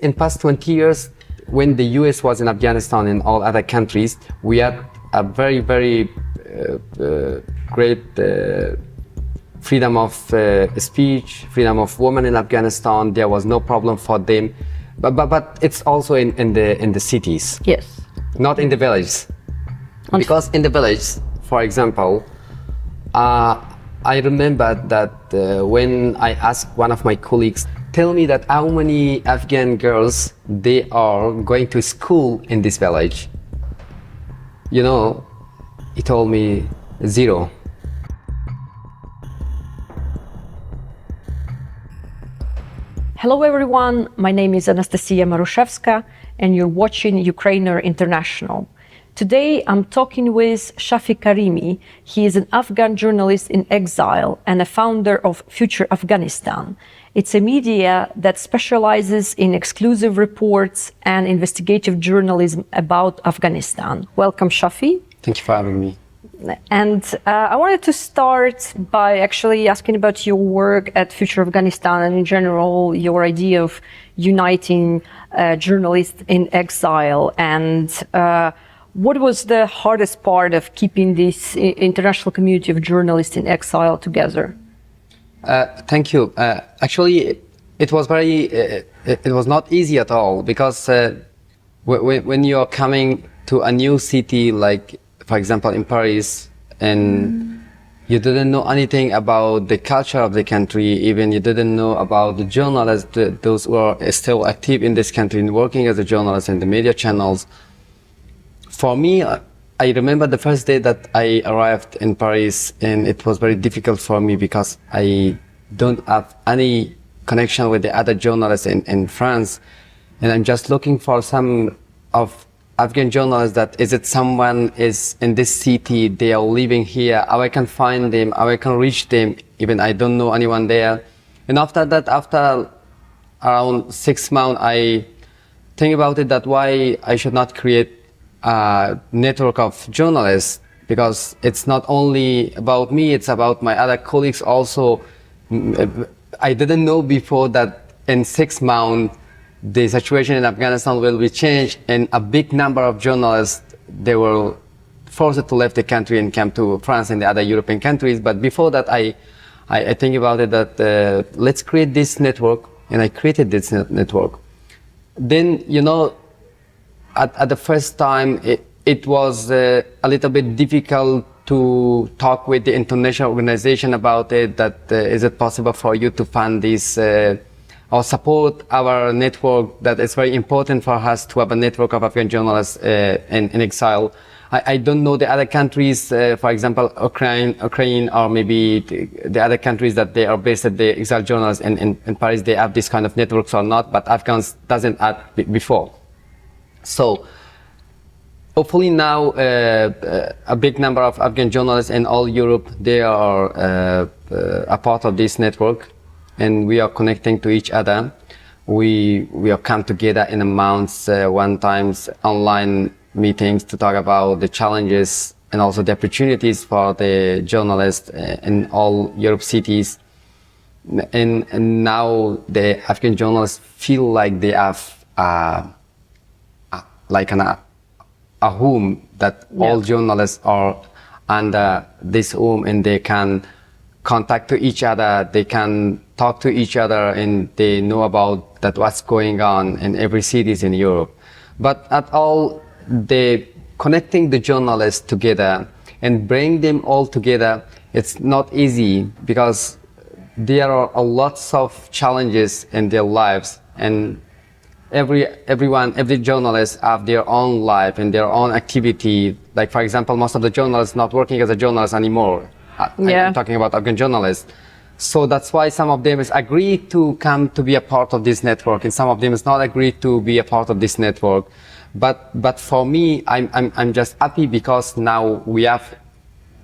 In past 20 years, when the US was in Afghanistan and all other countries, we had a very, very great freedom of speech, freedom of women in Afghanistan. There was no problem for them. But it's also in the cities. Yes. Not in the villages. Because in the village, for example, I remember that when I asked one of my colleagues, tell me that how many Afghan girls they are going to school in this village. You know, he told me 0. Hello everyone, my name is Anastasiia Marushevska and you're watching Ukraïner International. Today I'm talking with Shafi Karimi. He is an Afghan journalist in exile and a founder of Future Afghanistan. It's a media that specializes in exclusive reports and investigative journalism about Afghanistan. Welcome, Shafi. Thank you for having me. And I wanted to start by actually asking about your work at Future Afghanistan and in general your idea of uniting journalists in exile, and what was the hardest part of keeping this international community of journalists in exile together? Thank you. Actually, it was it was not easy at all, because when you are coming to a new city, like for example in Paris, and you didn't know anything about the culture of the country, even you didn't know about the journalists, those who are still active in this country and working as a journalist in the media channels. For me, I remember the first day that I arrived in Paris, and it was very difficult for me because I don't have any connection with the other journalists in France, and I'm just looking for some of Afghan journalists that is it someone is in this city, they are living here, how I can find them, how I can reach them, even I don't know anyone there. And after that, after around 6 months, I think about it that why I should not create a network of journalists, because it's not only about me, it's about my other colleagues also. I didn't know before that in 6 months the situation in Afghanistan will be changed, and a big number of journalists, they were forced to leave the country and come to France and the other European countries. But before that, I think about it that let's create this network, and I created this network. Then, you know, at the first time, it was a little bit difficult to talk with the international organization about it, that is it possible for you to fund this or support our network, that it's very important for us to have a network of Afghan journalists in exile. I don't know the other countries, for example, Ukraine, or maybe the other countries that they are based at the exile journalists in Paris, they have this kind of networks or not, but Afghans doesn't have before. So hopefully now a big number of Afghan journalists in all Europe, they are a part of this network, and we are connecting to each other. We are come together in a month, one times online meetings to talk about the challenges and also the opportunities for the journalists in all Europe cities. And now the Afghan journalists feel like they have like a home, that all journalists are under this home, and they can contact to each other, they can talk to each other, and they know about that what's going on in every cities in Europe. But at all, they connecting the journalists together and bring them all together, it's not easy, because there are lots of challenges in their lives, and every journalist have their own life and their own activity. Like for example, most of the journalists not working as a journalist anymore. I'm talking about Afghan journalists. So that's why some of them is agreed to come to be a part of this network, and some of them is not agreed to be a part of this network. But for me, I'm just happy because now we have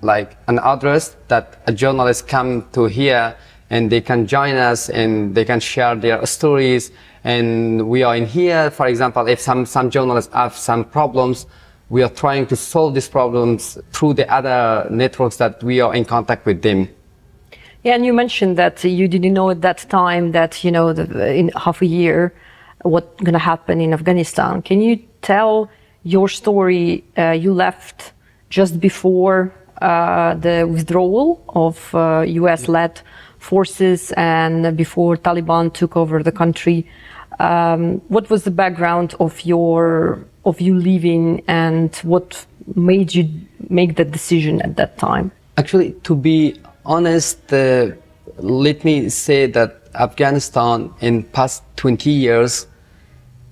like an address that a journalist come to here, and they can join us and they can share their stories. And we are in here, for example, if some journalists have some problems, we are trying to solve these problems through the other networks that we are in contact with them. Yeah, and you mentioned that you didn't know at that time that, you know, in half a year what's going to happen in Afghanistan. Can you tell your story? You left just before the withdrawal of US-led forces and before Taliban took over the country. What was the background of you leaving, and what made you make that decision at that time? Actually, to be honest, let me say that Afghanistan in past 20 years,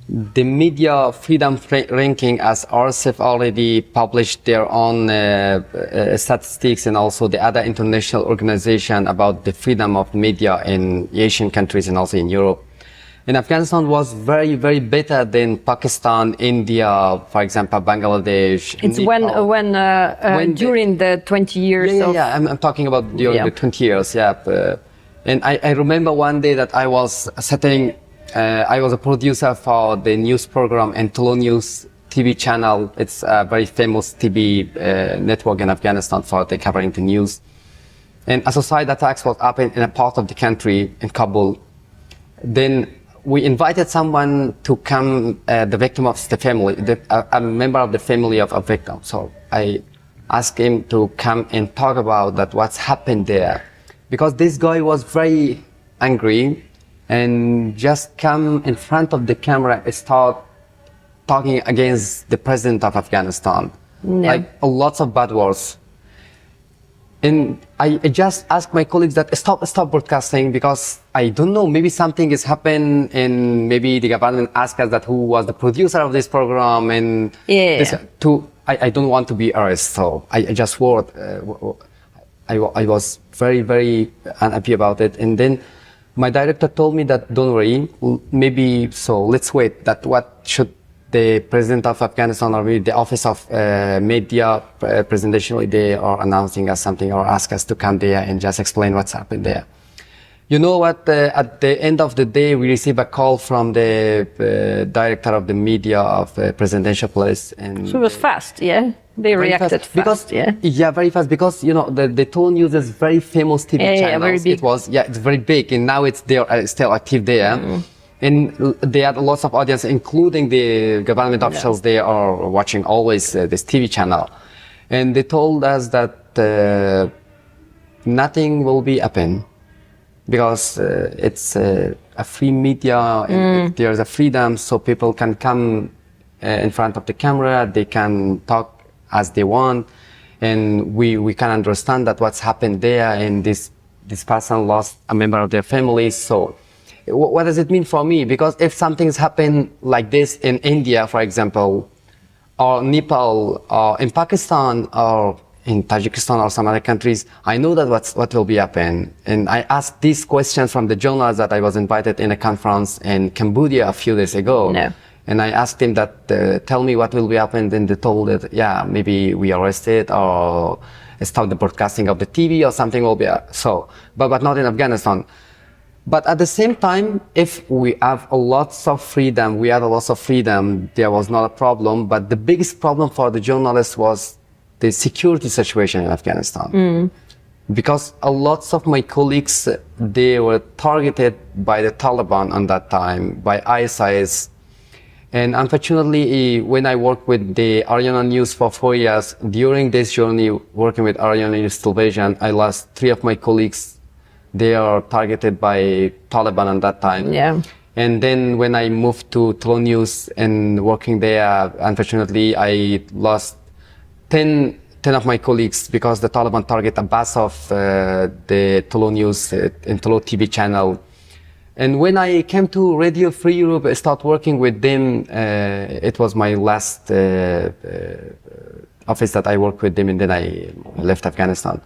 the media freedom ranking, as RSF already published their own statistics, and also the other international organization about the freedom of media in Asian countries and also in Europe. And Afghanistan was very, very better than Pakistan, India, for example, Bangladesh. It's Nepal. when during the 20 years I'm talking about during the 20 years, and I remember one day that I was sitting, I was a producer for the news program and Tolo News TV channel. It's a very famous TV network in Afghanistan for covering the news. And a suicide attacks was happening in a part of the country, in Kabul. Then we invited someone to come, the victim of the family, a member of the family of a victim. So I asked him to come and talk about that, what's happened there. Because this guy was very angry and just come in front of the camera and start talking against the president of Afghanistan. Like lots of bad words. And I just asked my colleagues that stop broadcasting, because I don't know, maybe something has happened, and maybe the government asked us that who was the producer of this program, and I don't want to be arrested. So I just swore. I was very, very unhappy about it. And then my director told me that don't worry, maybe so let's wait. That what should the president of Afghanistan or maybe the office of media presidentially, they are announcing us something or ask us to come there and just explain what's happened there. You know what? At the end of the day, we received a call from the director of the media of presidential place, and so it was fast, yeah. They reacted fast, because, very fast, because you know the Tolo News is very famous TV channel. Very big. It was, it's very big, and now it's still active there. And they had lots of audience, including the government officials. They are watching always this TV channel. And they told us that nothing will be happen, because it's a free media, and there's a freedom, so people can come in front of the camera, they can talk as they want, and we can understand that what's happened there, and this person lost a member of their family. So what does it mean for me? Because if something's happened like this in India, for example, or Nepal, or in Pakistan, or in Tajikistan, or some other countries, I know that what will be happen. And I asked these questions from the journalists that I was invited in a conference in Cambodia a few days ago. And I asked him that, tell me what will be happen. Then they told that, maybe we arrested or stop the broadcasting of the TV or something will be, but not in Afghanistan. But at the same time, if we have lots of freedom, there was not a problem. But the biggest problem for the journalists was the security situation in Afghanistan. Because lots of my colleagues, they were targeted by the Taliban on that time, by ISIS. And unfortunately, when I worked with the Ariana News for 4 years, during this journey working with Ariana News Television, I lost 3 of my colleagues. They are targeted by Taliban at that time. And then when I moved to Tolo News and working there, unfortunately, I lost 10 of my colleagues because the Taliban target a bus of the Tolo News and Tolo TV channel. And when I came to Radio Free Europe, I started working with them. It was my last office that I worked with them, and then I left Afghanistan.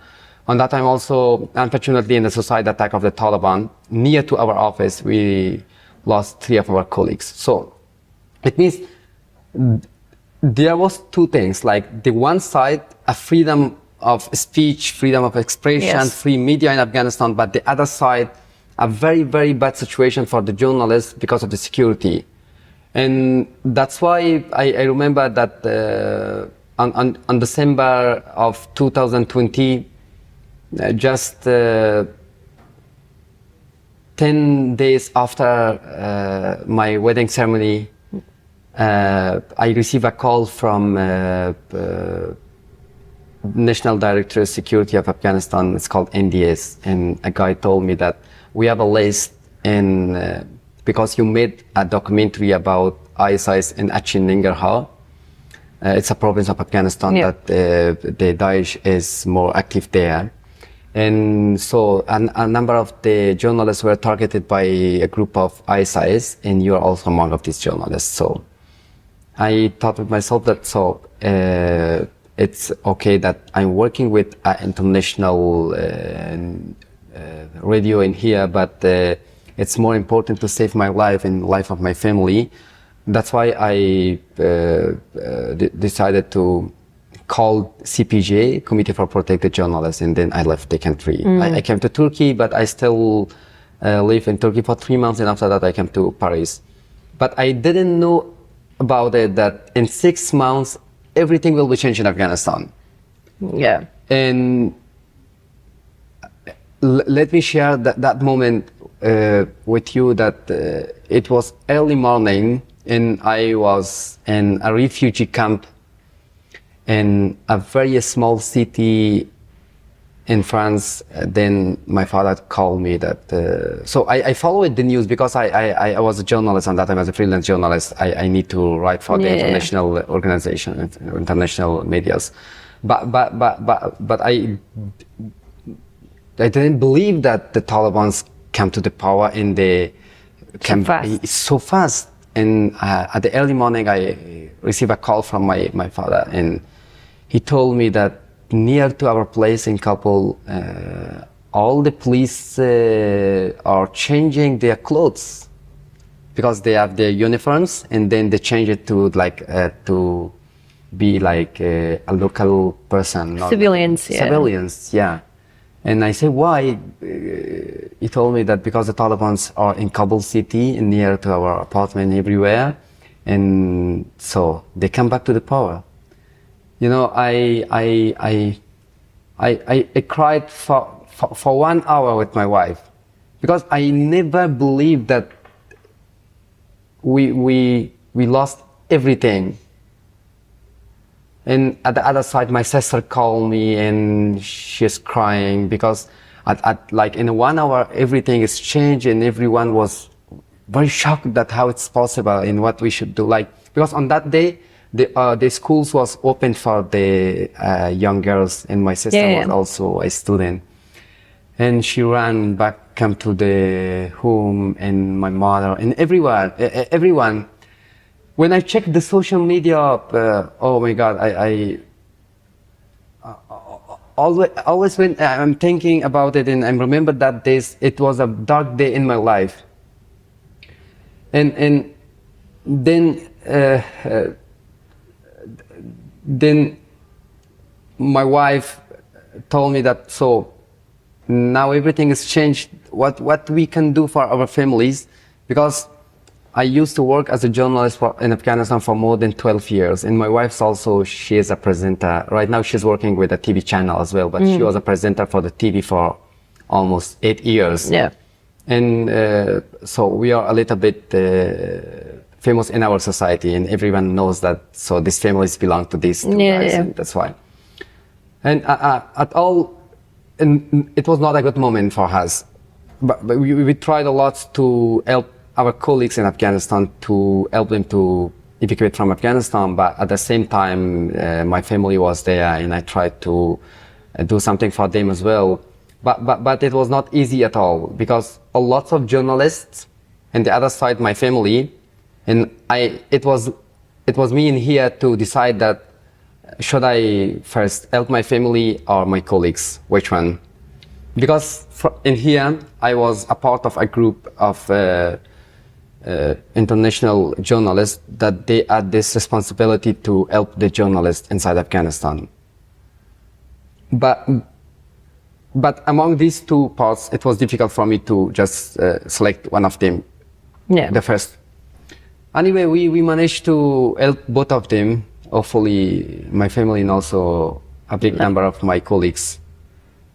On that time also, unfortunately, in the suicide attack of the Taliban, near to our office, we lost 3 of our colleagues. So it means there was 2 things, like the one side, a freedom of speech, freedom of expression, free media in Afghanistan, but the other side, a very, very bad situation for the journalists because of the security. And that's why I remember that on December of 2020, just 10 10 days after my wedding ceremony, I received a call from National Director of Security of Afghanistan. It's called NDS, and a guy told me that we have a list because you made a documentary about ISIS in Achin Nangarhar. It's a province of Afghanistan that the Daesh is more active there. And so a number of the journalists were targeted by a group of ISIS, and you're also among of these journalists. So I thought with myself that it's okay that I'm working with an international radio in here, but it's more important to save my life and the life of my family. That's why I decided to call CPJ, Committee for Protected Journalists, and then I left the country. I came to Turkey, but I still live in Turkey for 3 months, and after that I came to Paris. But I didn't know about it that in 6 months everything will be changed in Afghanistan. Yeah. And let me share that moment with you that it was early morning and I was in a refugee camp in a very small city in France. Then my father called me that, so I followed the news because I was a journalist and that time as a freelance journalist, I need to write for the international organization, international medias. But I didn't believe that the Taliban came to the power in the camp so fast. And at the early morning, I received a call from my father, and he told me that near to our place in Kabul, all the police are changing their clothes because they have their uniforms, and then they change it to to be like a local person. Civilians, Civilians, yeah. And I said, why? He told me that because the Taliban are in Kabul city, near to our apartment everywhere, and so they come back to the power. You know, I cried for 1 hour with my wife because I never believed that we lost everything. And at the other side, my sister called me and she's crying because like in 1 hour, everything is changed and everyone was very shocked that how it's possible and what we should do. Like, because on that day, the schools was open for the young girls, and my sister was also a student. And she ran back, come to the home, and my mother and everyone. When I checked the social media, oh my God, I always when I'm thinking about it, and I remember that days, it was a dark day in my life. And then my wife told me that, so now everything has changed, what we can do for our families, because I used to work as a journalist in Afghanistan for more than 12 years. And my wife's also, she is a presenter. Right now she's working with a TV channel as well, but she was a presenter for the TV for almost 8 years. Yeah. And so we are a little bit famous in our society, and everyone knows that, so these families belong to these two guys, and that's why. And and it was not a good moment for us, but we tried a lot to help our colleagues in Afghanistan, to help them to evacuate from Afghanistan, but at the same time, my family was there, and I tried to do something for them as well. But it was not easy at all, because a lot of journalists, and the other side, my family, and it was me in here to decide that should I first help my family or my colleagues, which one? Because in here, I was a part of a group of international journalists that they had this responsibility to help the journalists inside Afghanistan. But among these two parts, it was difficult for me to just select one of them, the first. Anyway, we managed to help both of them, hopefully my family and also a big number of my colleagues.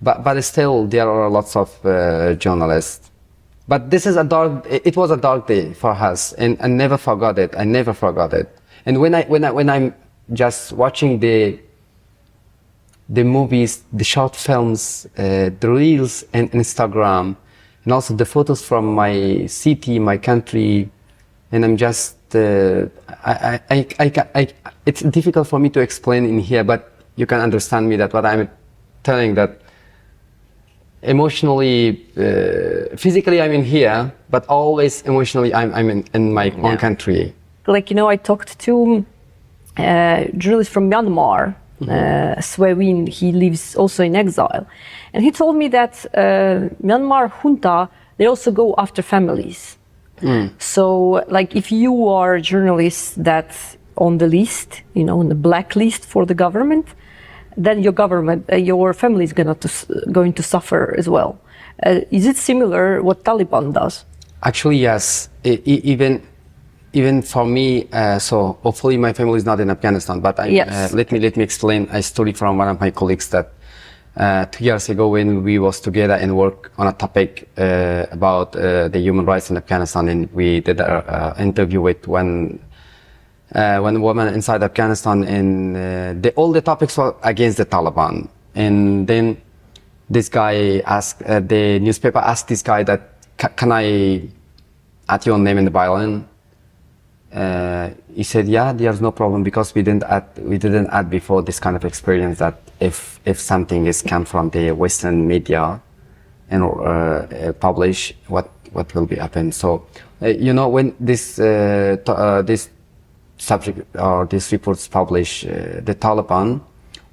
But still, there are lots of journalists. But this is it was a dark day for us, and I never forgot it. I never forgot it. And when I'm just watching the movies, the short films, the reels and Instagram, and also the photos from my city, my country, and I'm just, it's difficult for me to explain in here, but you can understand me that what I'm telling, that emotionally, physically I'm in here, but always emotionally I'm in my own country. Like, I talked to a journalist from Myanmar, Swewin. He lives also in exile. And he told me that Myanmar junta, they also go after families. So, like, if you are a journalist that's on the list, on the blacklist for the government, then your family is going to suffer as well. Is it similar what Taliban does? Actually, yes. Even for me, so hopefully my family is not in Afghanistan, but let me explain a story from one of my colleagues that 2 years ago when we was together and work on a topic about the human rights in Afghanistan, and we did an interview with one woman inside Afghanistan, and all the topics were against the Taliban. And then this guy asked, the newspaper asked this guy that, can I add your name in the byline? He said, yeah, there's no problem, because we didn't add before this kind of experience that if something is come from the Western media and publish, what will be happen. So when this subject or these reports published, the Taliban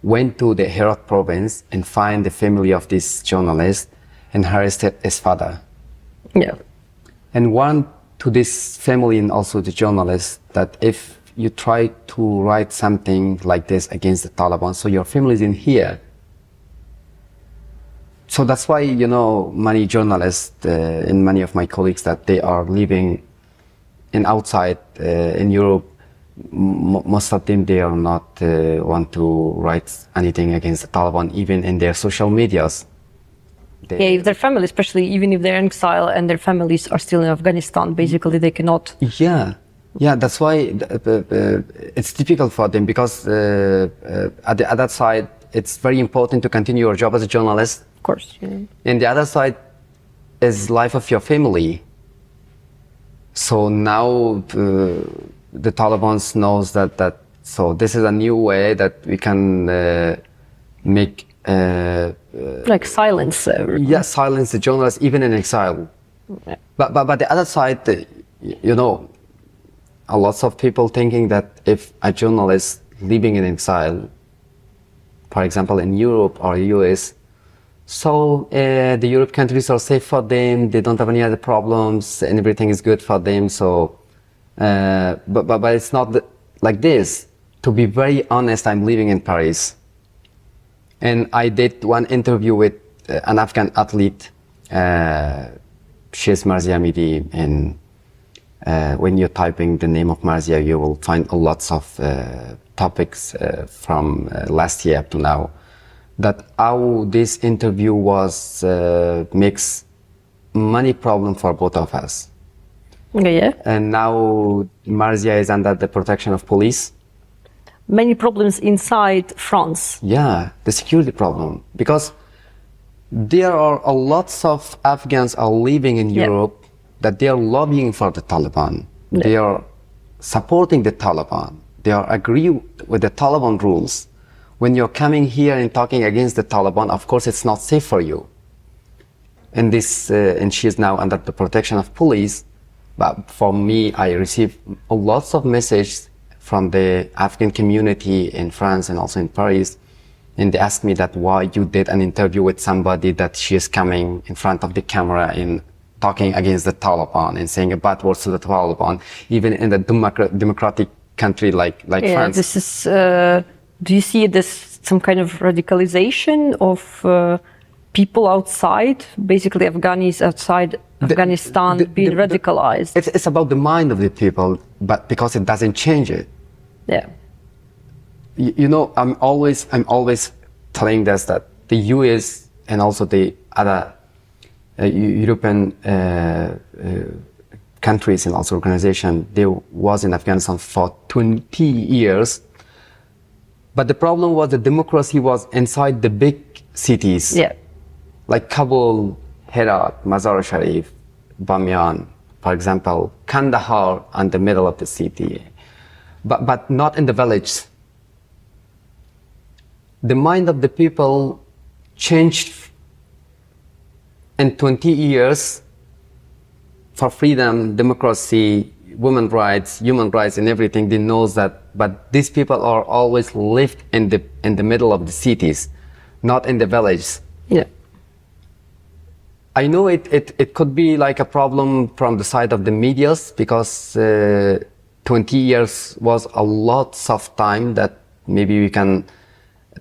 went to the Herat province and find the family of this journalist and arrested his father. Yeah. And warned to this family and also the journalist that if you try to write something like this against the Taliban, so your family is in here. So that's why, many journalists and many of my colleagues that they are living outside in Europe, most of them, they are not want to write anything against the Taliban, even in their social medias. If their family, especially even if they're in exile and their families are still in Afghanistan, basically they cannot. Yeah, that's why it's difficult for them, because at the other side, it's very important to continue your job as a journalist. Of course. Yeah. And the other side is life of your family. So now the Taliban knows that so this is a new way that we can make like silence. Silence the journalists even in exile. Yeah. But the other side, a lot of people thinking that if a journalist living in exile, for example in Europe or US, so the Europe countries are safe for them, they don't have any other problems, and everything is good for them. So, but it's not like this. To be very honest, I'm living in Paris. And I did one interview with an Afghan athlete. She's Marzia Midi, and when you're typing the name of Marzia, you will find lots of topics from last year up to now. That how this interview was makes many problems for both of us. Yeah. And now Marzia is under the protection of police. Many problems inside France. Yeah, the security problem, because there are a lots of Afghans are living in Europe that they are lobbying for the Taliban. Yeah. They are supporting the Taliban. They are agree with the Taliban rules. When you're coming here and talking against the Taliban, of course, it's not safe for you. And and she is now under the protection of police. But for me, I receive lots of messages from the Afghan community in France and also in Paris. And they asked me that why you did an interview with somebody that she is coming in front of the camera and talking against the Taliban and saying bad words to the Taliban, even in the democratic country like France. This is, do you see this some kind of radicalization of people outside, basically Afghanis outside Afghanistan being radicalized? It's about the mind of the people, but because it doesn't change it. Yeah. I'm always telling this, that the US and also the other European countries and also organization, they was in Afghanistan for 20 years. But the problem was the democracy was inside the big cities. Yeah. Like Kabul, Herat, Mazar-e-Sharif, Bamyan, for example, Kandahar in the middle of the city, but not in the village. The mind of the people changed in 20 years for freedom, democracy, women's rights, human rights, and everything. They know that, but these people are always lived in the middle of the cities, not in the villages. Yeah. I know it could be like a problem from the side of the medias because 20 years was a lot of time that maybe we can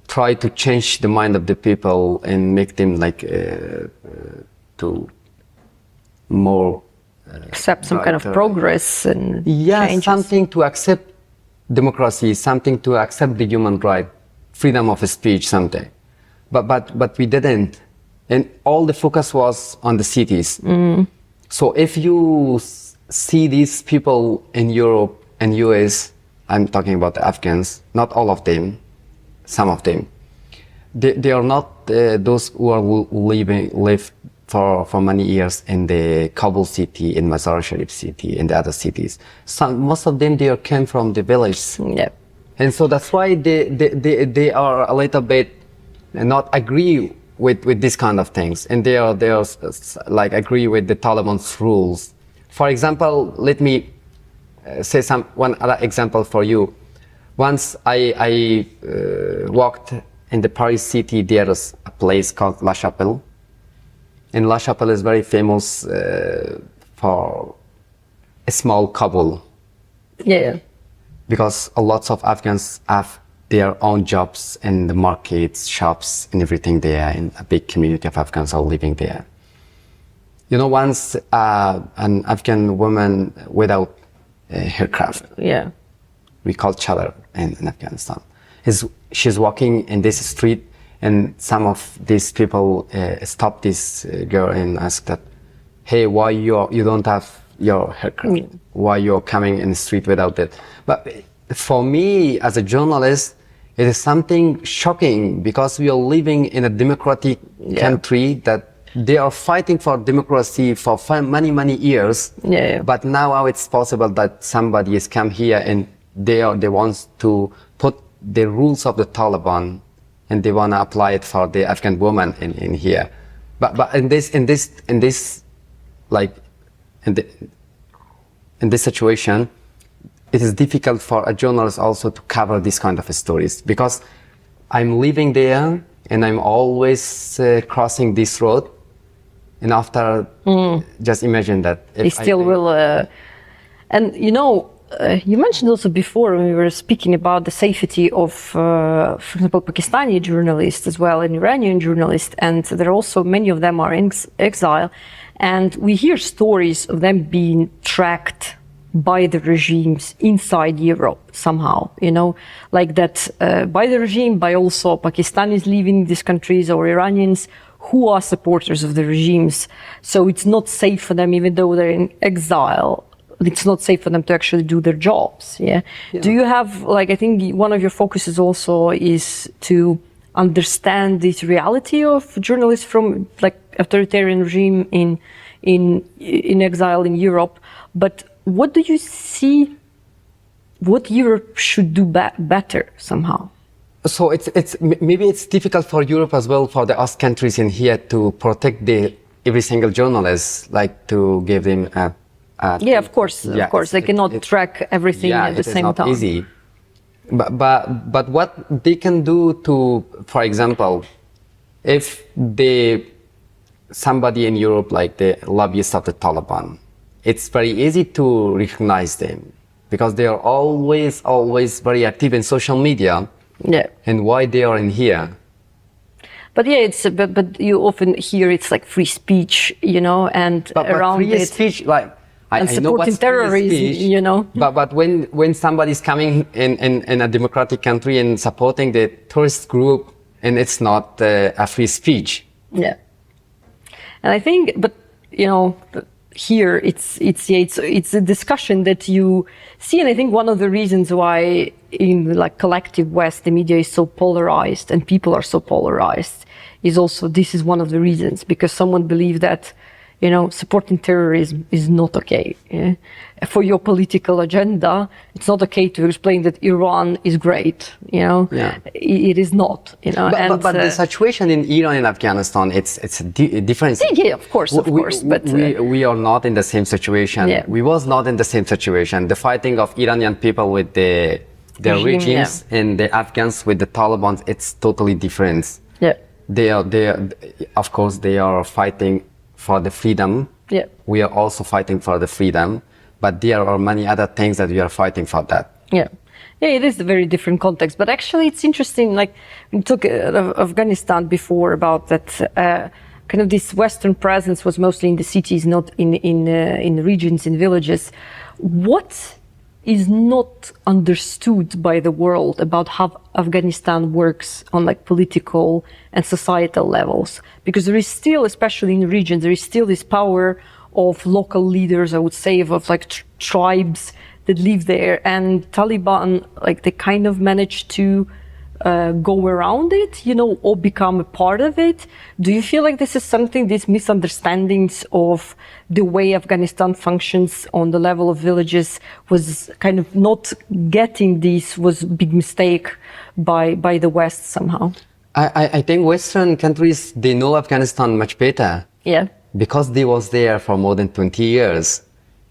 try to change the mind of the people and make them like to more accept some kind of progress and changes. Something to accept democracy, something to accept the human right, freedom of speech, something. But we didn't. And all the focus was on the cities. So if you see these people in Europe and US, I'm talking about the Afghans, not all of them, some of them, they are not those who are live for many years in the Kabul city, in Mazar-e-Sharif city, in the other cities. Most of them, they came from the village. Yeah. And so that's why they are a little bit not agree with this kind of things, and they are like agree with the Taliban's rules. For example, let me say one other example for you. Once I walked in the Paris city. There is a place called La Chapelle, and La Chapelle is very famous for a small Kabul. Yeah. Because a lot of Afghans have their own jobs in the markets, shops, and everything there, and a big community of Afghans are living there. You know, once an Afghan woman without haircraft, Yeah. we call chadar in Afghanistan, she's walking in this street, and some of these people stop this girl and ask that, hey, why you don't have your haircraft? Yeah. Why you're coming in the street without it? But for me, as a journalist, it is something shocking because we are living in a democratic country that they are fighting for democracy for many, many years. Yeah. But now how it's possible that somebody has come here and they want to put the rules of the Taliban and they want to apply it for the Afghan woman in here. But in this situation, it is difficult for a journalist also to cover this kind of stories because I'm living there and I'm always crossing this road. And after, just imagine that. They still will. And you know, you mentioned also before when we were speaking about the safety of, for example, Pakistani journalists as well and Iranian journalists, and there are also many of them are in exile, and we hear stories of them being tracked by the regimes inside Europe somehow, you know, like that by the regime, by also Pakistanis leaving these countries or Iranians who are supporters of the regimes. So it's not safe for them, even though they're in exile, it's not safe for them to actually do their jobs. Yeah. Do you have, like, I think one of your focuses also is to understand this reality of journalists from like authoritarian regime in exile in Europe, but what do you see what Europe should do better somehow? So maybe it's difficult for Europe as well, for the us countries in here to protect every single journalist, like to give them of course, they cannot track everything at the same time. Yeah, it is not easy. But what they can do to, for example, if somebody in Europe, like the lobbyists of the Taliban, it's very easy to recognize them because they are always very active in social media. Yeah. And why they are in here. But yeah, but you often hear it's like free speech, you know, and around free it. Speech, like I know supporting what's terrorism, free speech, you know. But when somebody's coming in a democratic country and supporting the tourist group, and it's not a free speech. Yeah. And I think, but here it's a discussion that you see, and I think one of the reasons why in the collective West the media is so polarized and people are so polarized is also this is one of the reasons, because someone believes that supporting terrorism is not okay. Yeah? For your political agenda, it's not okay to explain that Iran is great. It is not. But the situation in Iran and Afghanistan, it's a different. Yeah, of course. But we are not in the same situation. Yeah. We was not in the same situation. The fighting of Iranian people with their regimes and the Afghans with the Taliban, it's totally different. Yeah. Of course, they are fighting for the freedom. Yeah. We are also fighting for the freedom, but there are many other things that we are fighting for that. Yeah. Yeah, it is a very different context, but actually it's interesting, we talked of Afghanistan before about that kind of this Western presence was mostly in the cities, not in regions, in villages. What is not understood by the world about how Afghanistan works on political and societal levels? Because there is still, especially in the region, there is still this power of local leaders, I would say, of tribes that live there, and Taliban, they kind of managed to go around it, or become a part of it. Do you feel like this is something, these misunderstandings of the way Afghanistan functions on the level of villages was kind of not getting this was a big mistake by the West somehow? I think Western countries, they know Afghanistan much better. Yeah. Because they was there for more than 20 years.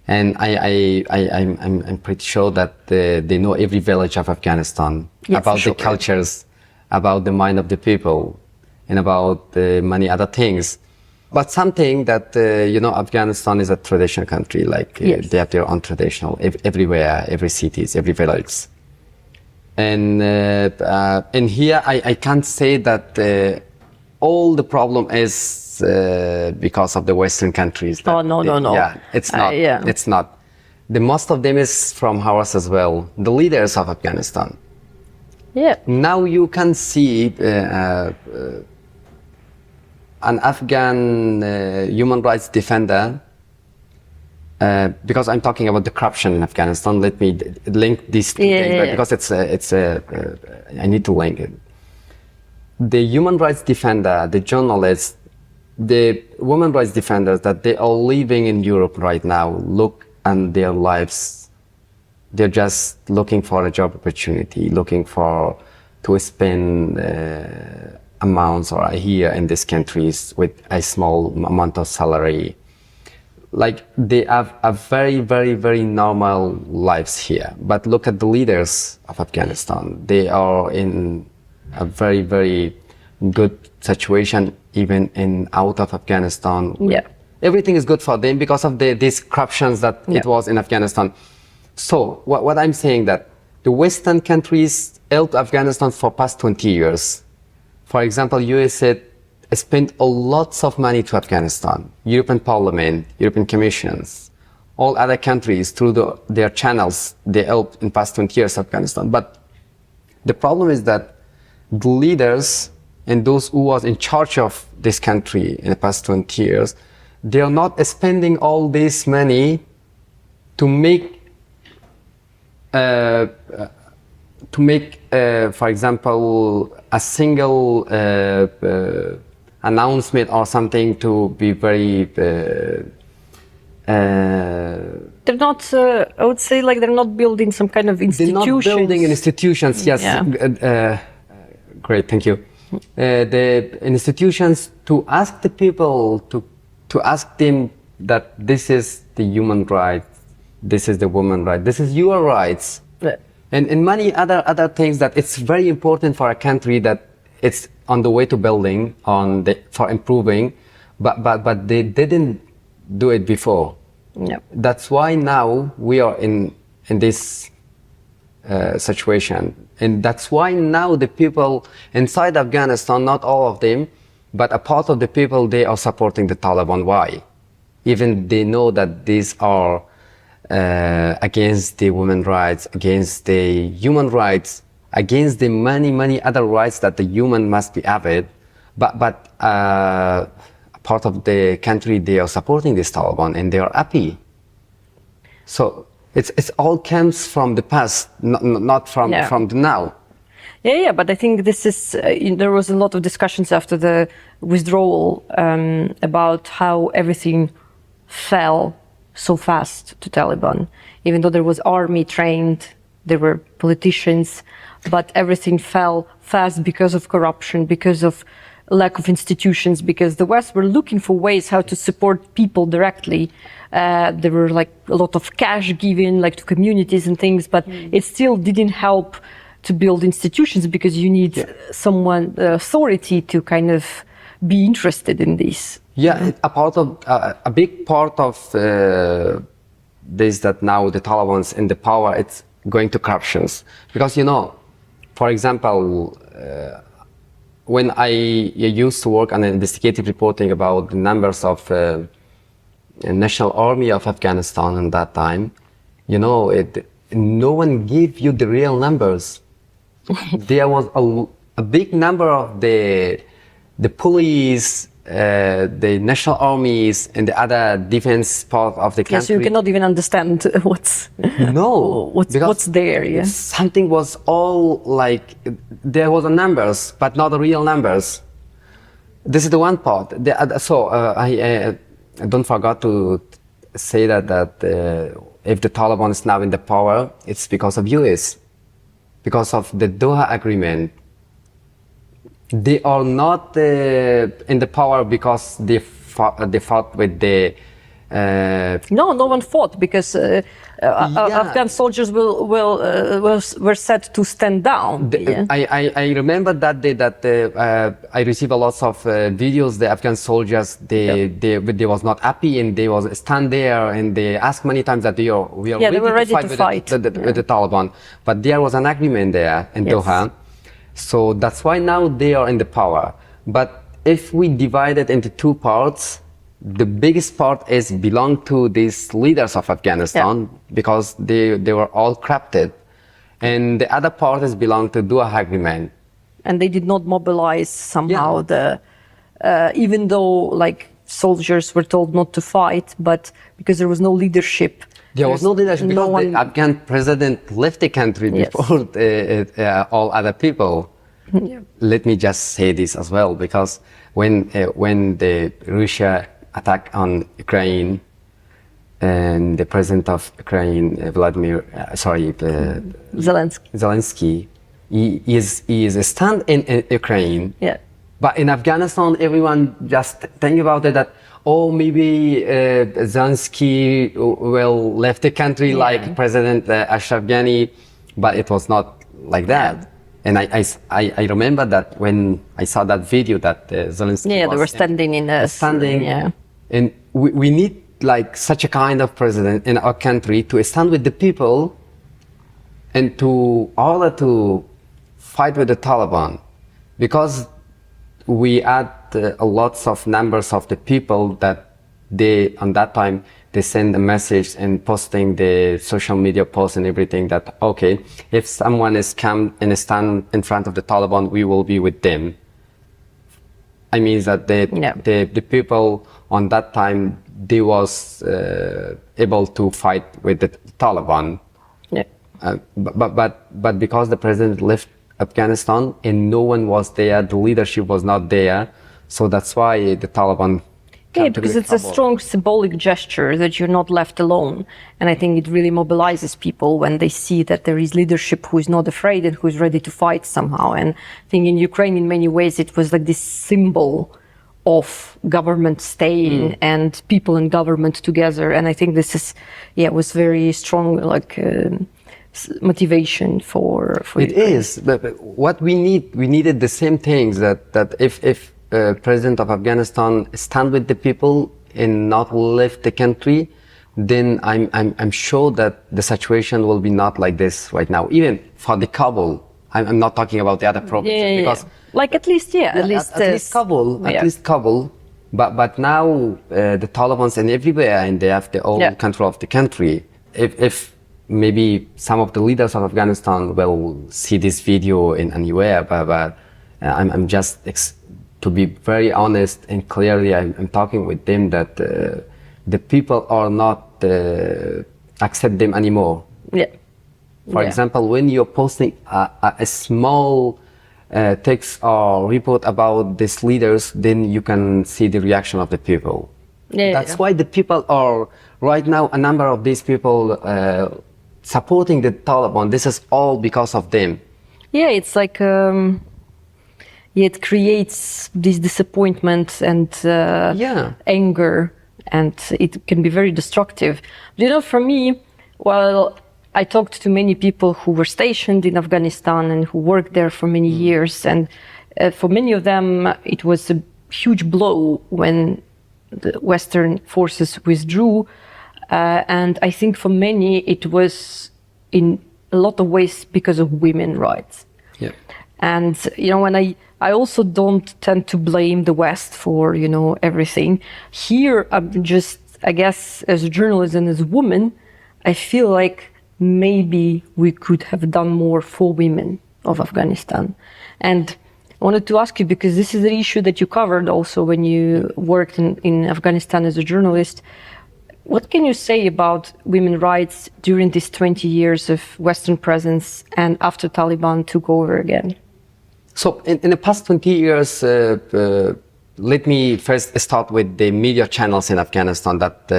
And I'm pretty sure that they know every village of Afghanistan, about the cultures, about the mind of the people, and about many other things. But something that, Afghanistan is a traditional country, they have their own traditional, everywhere, every cities, every village. And here I can't say that all the problem is because of the Western countries. No. Yeah, it's not. It's not. The most of them is from ours as well. The leaders of Afghanistan. Yeah. Now you can see an Afghan human rights defender. Because I'm talking about the corruption in Afghanistan, let me link these two things, because I need to link it. The human rights defender, the journalists, the women rights defenders that they are living in Europe right now, look at their lives. They're just looking for a job opportunity, looking to spend amounts or here in these countries with a small amount of salary. They have a very, very, very normal lives here. But look at the leaders of Afghanistan. They are in a very, very good situation, even out of Afghanistan. Yeah. Everything is good for them because of these corruptions that it was in Afghanistan. So what I'm saying that the Western countries helped Afghanistan for past 20 years. For example, USA spent a lots of money to Afghanistan. European Parliament, European Commissions, all other countries through their channels, they helped in past 20 years Afghanistan. But the problem is that the leaders and those who was in charge of this country in the past 20 years, they are not spending all this money to make, for example, a single announcement or something to be very. They're not. I would say they're not building some kind of institutions. They're not building institutions. Yes. Yeah. Great. Thank you. The institutions to ask the people to ask them that this is the human right, this is the woman right, this is your rights, and many other things that it's very important for a country that it's on the way to building for improving, but they didn't do it before. Yeah. That's why now we are in this situation. And that's why now the people inside Afghanistan, not all of them, but a part of the people, they are supporting the Taliban. Why? Even they know that these are against the women's rights, against the human rights, against the many other rights that the human must be having. But a part of the country, they are supporting this Taliban and they are happy. So it's all comes from the past, not from the now. Yeah, but I think this is, there was a lot of discussions after the withdrawal about how everything fell so fast to Taliban. Even though there was army trained, there were politicians, but everything fell fast because of corruption, because of lack of institutions, because the West were looking for ways how to support people directly. There were like a lot of cash given like to communities and things, but it still didn't help to build institutions because you need someone, authority to kind of be interested in this. Yeah, a big part of this that now the Taliban's in the power, it's going to corruptions. Because, you know, for example, when I used to work on investigative reporting about the numbers of National Army of Afghanistan at that time, you know, no one gave you the real numbers. There was a big number of the police, the national armies, and the other defense part of the country. Yes, you cannot even understand what's there. Yeah, something was all like there was a numbers, but not the real numbers. This is the one part. I don't forget to say that if the Taliban is now in the power, it's because of US, because of the Doha Agreement. They are not in the power because they fought with the. No one fought because Afghan soldiers were set to stand down. I remember that day that I received a lot of videos. The Afghan soldiers they was not happy and they was stand there and they asked many times that we are ready to fight with the Taliban, but there was an agreement there in Doha. So that's why now they are in the power. But if we divide it into two parts, the biggest part is belong to these leaders of Afghanistan because they were all corrupted. And the other part is belong to Doha Agreement. And they did not mobilize somehow even though like soldiers were told not to fight, but because there was no leadership. There was no leadership because the Afghan president left the country before all other people. Yeah. Let me just say this as well, because when the Russia attacked on Ukraine, and the president of Ukraine, Zelensky, he is a stand in Ukraine. Yeah. But in Afghanistan, everyone just think about it that, oh, maybe Zelensky will leave the country like President Ashraf Ghani, but it was not like that. And I remember that when I saw that video that Zelensky they were standing and we need like such a kind of president in our country to stand with the people and to order to fight with the Taliban, because we had a lots of numbers of the people that they on that time they send a message and posting the social media posts and everything that okay, if someone is come and stand in front of the Taliban, we will be with them. I mean that the people on that time they was able to fight with the Taliban. Yeah. But because the president left Afghanistan and no one was there, the leadership was not there, so that's why the Taliban. Yeah, because it's a strong symbolic gesture that you're not left alone. And I think it really mobilizes people when they see that there is leadership who is not afraid and who is ready to fight somehow. And I think in Ukraine, in many ways, it was like this symbol of government staying and people and government together. And I think this is, was very strong, like motivation for it Ukraine. Is, but what we needed the same things that if President of Afghanistan stand with the people and not leave the country, then I'm sure that the situation will be not like this right now. Even for the Kabul, I'm not talking about the other provinces because like at least Kabul. But now the Taliban's and everywhere, and they have the own control of the country. If maybe some of the leaders of Afghanistan will see this video anywhere, but I'm just to be very honest and clearly, I'm talking with them that the people are not accept them anymore. Yeah. For example, when you're posting a small text or report about these leaders, then you can see the reaction of the people. That's why the people are right now, a number of these people supporting the Taliban. This is all because of them. Yeah, it's like it creates this disappointment and anger, and it can be very destructive. But, you know, for me, well, I talked to many people who were stationed in Afghanistan and who worked there for many years, and for many of them, it was a huge blow when the Western forces withdrew, and I think for many it was in a lot of ways because of women's rights. Yeah. And you know, when I also don't tend to blame the West for, you know, everything. Here, I'm just, I guess, as a journalist and as a woman, I feel like maybe we could have done more for women of Afghanistan. And I wanted to ask you, because this is an issue that you covered also when you worked in Afghanistan as a journalist. What can you say about women's rights during these 20 years of Western presence and after Taliban took over again? So in the past 20 years, let me first start with the media channels in Afghanistan. That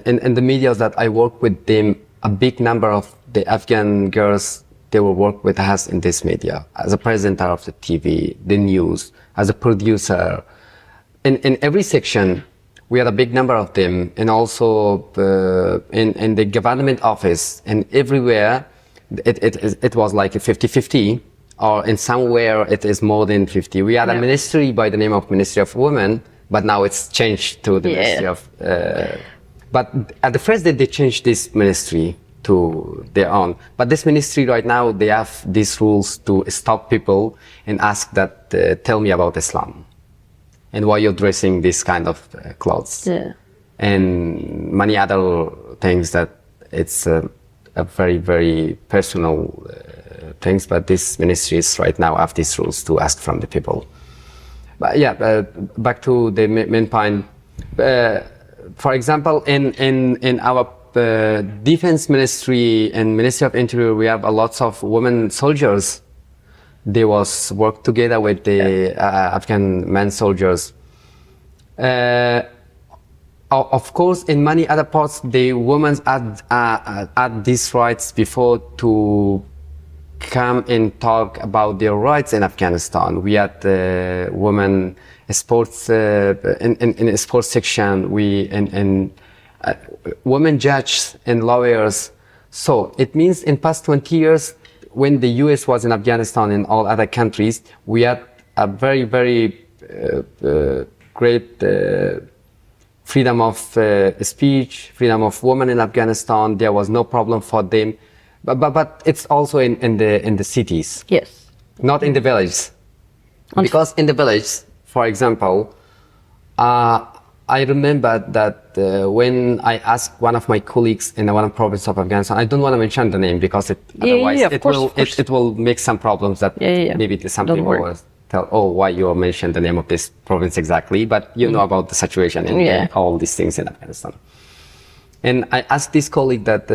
in the media that I work with them, a big number of the Afghan girls, they will work with us in this media as a presenter of the TV, the news, as a producer. In every section, we had a big number of them, and also in the government office, and everywhere it was like a 50-50, or in somewhere it is more than 50. We had a ministry by the name of Ministry of Women, but now it's changed to the Ministry of... but at the first they changed this ministry to their own. But this ministry right now, they have these rules to stop people and ask that, tell me about Islam and why you're dressing this kind of clothes. Yeah. And many other things that it's a very, very personal things, but this ministries right now have these rules to ask from the people. But yeah, back to the main point. For example, in our defense ministry and Ministry of Interior, we have a lots of women soldiers. They was work together with the Afghan men soldiers. Of course, in many other parts, the women had these rights before to come and talk about their rights in Afghanistan. We had women sports in a sports section. Women judges and lawyers. So it means in past 20 years, when the US was in Afghanistan and all other countries, we had a very, very great freedom of speech, freedom of women in Afghanistan. There was no problem for them. But it's also in the cities. Yes. Not in the villages. Because in the village, for example, I remember that when I asked one of my colleagues in one province of Afghanistan, I don't want to mention the name because otherwise it will make some problems that maybe some people will tell, oh, why you mentioned the name of this province exactly, but you know about the situation and all these things in Afghanistan. And I asked this colleague that,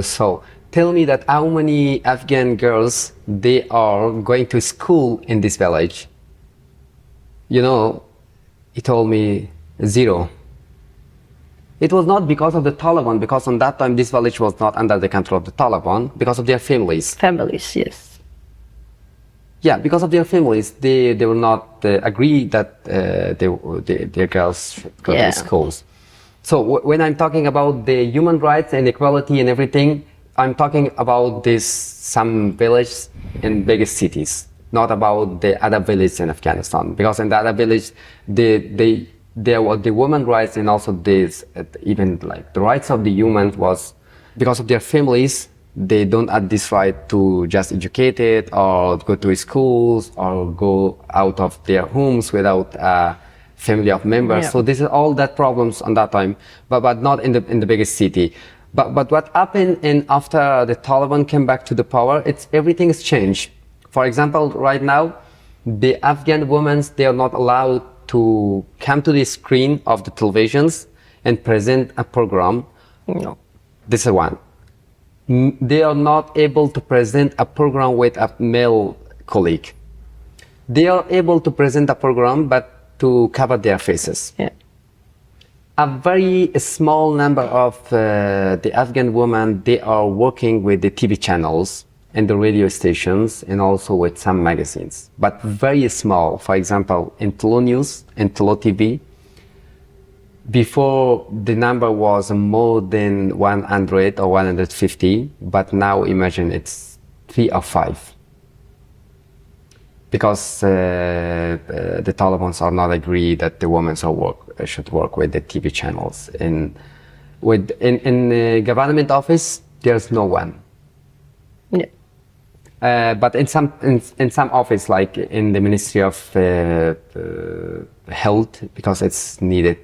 so tell me that how many Afghan girls they are going to school in this village. You know, he told me 0. It was not because of the Taliban, because on that time this village was not under the control of the Taliban, because of their families. Families, yes. Yeah, because of their families, they will not agree that their girls should go to schools. So when I'm talking about the human rights and equality and everything, I'm talking about this some villages in biggest cities, not about the other villages in Afghanistan. Because in the other village, there were the women rights and also this even like the rights of the human was because of their families. They don't have this right to just educate it or go to schools or go out of their homes without a family of members. So this is all that problems on that time, but not in the biggest city. But what happened after the Taliban came back to the power, everything has changed. For example, right now, the Afghan women, they are not allowed to come to the screen of the televisions and present a program. No. This is one. They are not able to present a program with a male colleague. They are able to present a program, but to cover their faces. Yeah. A very small number of the Afghan women, they are working with the TV channels and the radio stations and also with some magazines, but very small. For example, in Telo News and Telo TV, before the number was more than 100 or 150, but now imagine it's 3 or 5. Because the Taliban are not agree that the women should work with the TV channels. In the government office, there's no one. Yeah. But in some office, like in the Ministry of Health, because it's needed,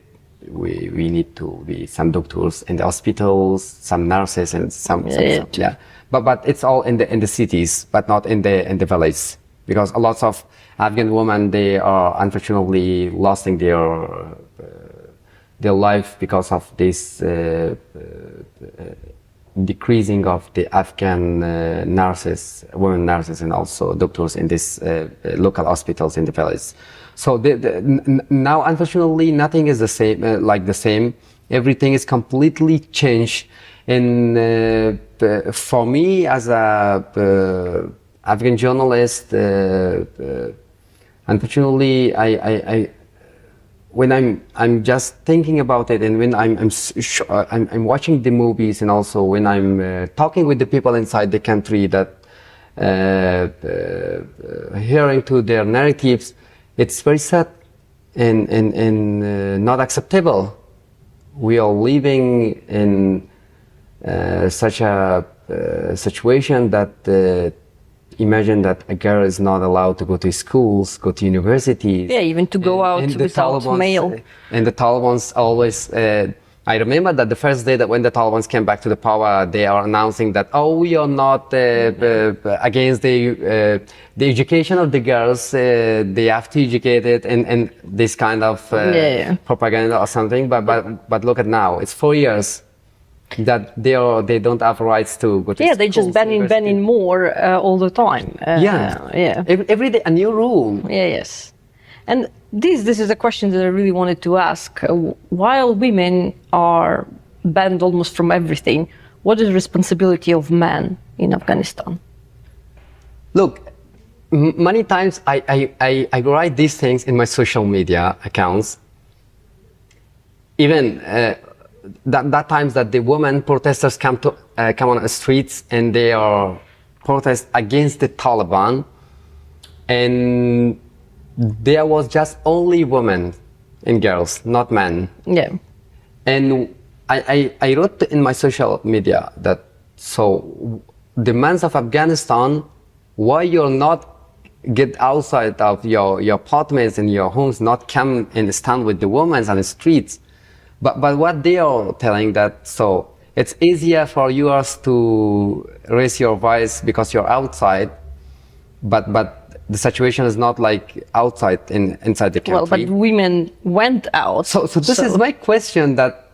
we need to be some doctors in the hospitals, some nurses, and some. Yeah. But it's all in the cities, but not in the villages. Because a lot of Afghan women, they are unfortunately losing their life because of this decreasing of the Afghan nurses, women nurses, and also doctors in these local hospitals in the village. So now, unfortunately, nothing is the same. Like the same, everything is completely changed. And for me, as a Afghan journalist, unfortunately, when I'm just thinking about it, and when I'm watching the movies, and also when I'm talking with the people inside the country, that hearing to their narratives, it's very sad and not acceptable. We are living in such a situation that. Imagine that a girl is not allowed to go to schools, go to universities. Yeah, even to go out without mail. And the Taliban's always, I remember that the first day that when the Taliban came back to the power, they are announcing that, oh, we are not against the education of the girls, they have to educate it, and this kind of propaganda or something. But look at now, it's 4 years. That they don't have rights to go to schools. They just banning more all the time. Every day a new rule. Yes. And this is a question that I really wanted to ask. While women are banned almost from everything, what is the responsibility of men in Afghanistan? Look, many times I write these things in my social media accounts. Even that times that the women protesters come on the streets and they are protest against the Taliban, and there was just only women and girls, not men. Yeah. And I wrote in my social media that, so the men of Afghanistan, why you're not get outside of your apartments and your homes, not come and stand with the women on the streets. But what they are telling that, so it's easier for yours to raise your voice because you're outside, but the situation is not like outside inside the country. Well, but women went out. So this is my question, that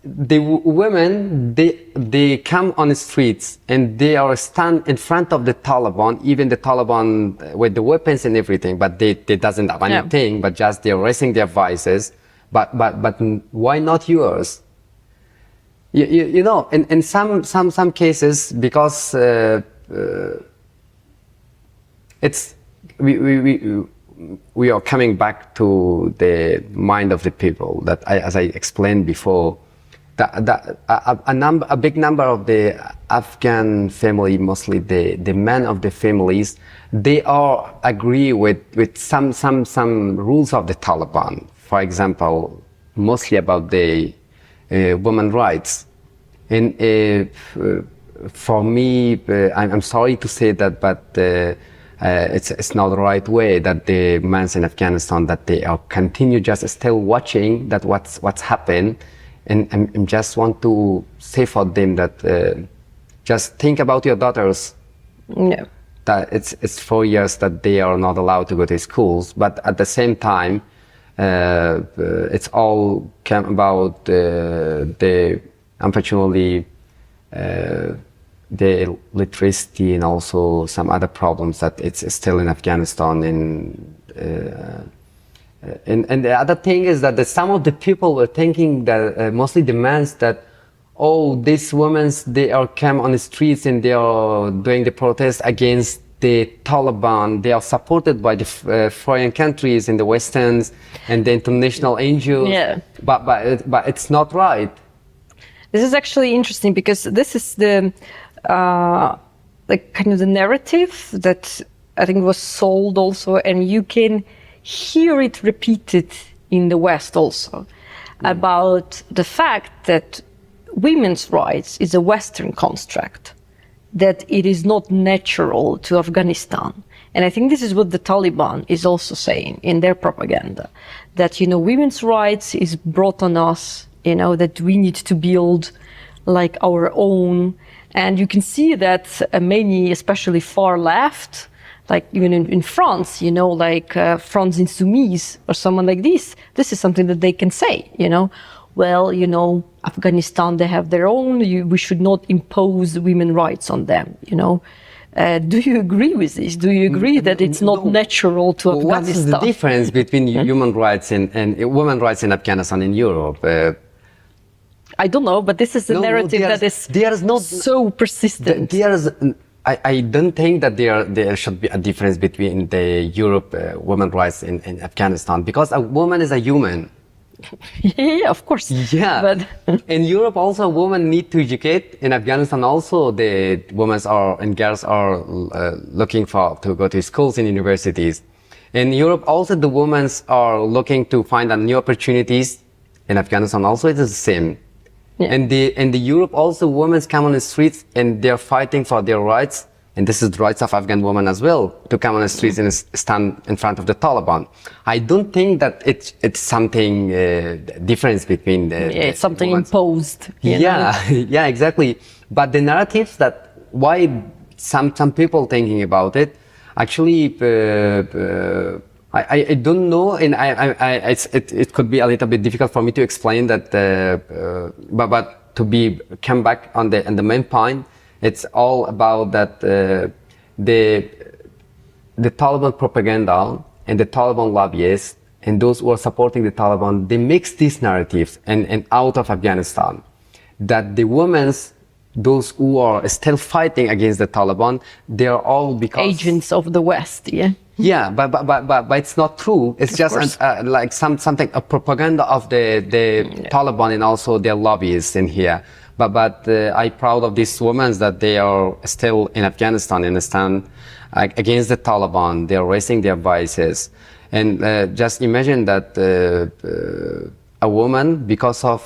the women, they come on the streets and they are stand in front of the Taliban, even the Taliban with the weapons and everything, but they doesn't have anything, but just they're raising their voices. But why not yours? You know, in some cases, because it's we are coming back to the mind of the people, that as I explained before, that a big number of the Afghan family, mostly the men of the families, they all agree with some rules of the Taliban. For example, mostly about the women's rights. And for me, I'm sorry to say that, but it's not the right way that the men in Afghanistan, that they are continue just still watching that what's happened. And I just want to say for them that just think about your daughters. Yeah. that it's 4 years that they are not allowed to go to schools. But at the same time, it's all came about the unfortunately the electricity and also some other problems that it's still in Afghanistan. And the other thing is that some of the people were thinking that mostly the men that, oh, these women, they are come on the streets and they are doing the protest against the Taliban. They are supported by the foreign countries in the Westerns and the international NGOs. Yeah. But it's not right. This is actually interesting because this is the kind of the narrative that I think was sold also, and you can hear it repeated in the West also, about the fact that women's rights is a Western construct, that it is not natural to Afghanistan. And I think this is what the Taliban is also saying in their propaganda, that, women's rights is brought on us, that we need to build like our own. And you can see that many, especially far left, like even in France, like France Insoumise or someone like this is something that they can say, well, Afghanistan, they have their own, we should not impose women's rights on them, Do you agree with this? Do you agree that it's not natural to Afghanistan? What is the difference between human rights and women's rights in Afghanistan and Europe? I don't know, but this is the narrative that is so persistent. I don't think that there should be a difference between the Europe women's rights in Afghanistan, because a woman is a human. Yeah, of course. Yeah, but in Europe also women need to educate. In Afghanistan also the women and girls are looking to go to schools and universities. In Europe also the women are looking to find new opportunities. In Afghanistan also it is the same. Yeah. And the Europe also women come on the streets and they're fighting for their rights. And this is the rights of Afghan women as well, to come on the streets and stand in front of the Taliban. I don't think that it's something difference between it's something imposed. Yeah, yeah, exactly. But the narratives that why some people thinking about it, actually, I don't know, and it could be a little bit difficult for me to explain that. But to come back on the main point. It's all about that the Taliban propaganda and the Taliban lobbyists and those who are supporting the Taliban, they mix these narratives and out of Afghanistan, that the women's, those who are still fighting against the Taliban, they are all because agents of the West, yeah. Yeah, but it's not true. It's just like something a propaganda of the Taliban and also their lobbyists in here. But I'm proud of these women that they are still in Afghanistan and stand against the Taliban. They're raising their voices. And just imagine that a woman, because of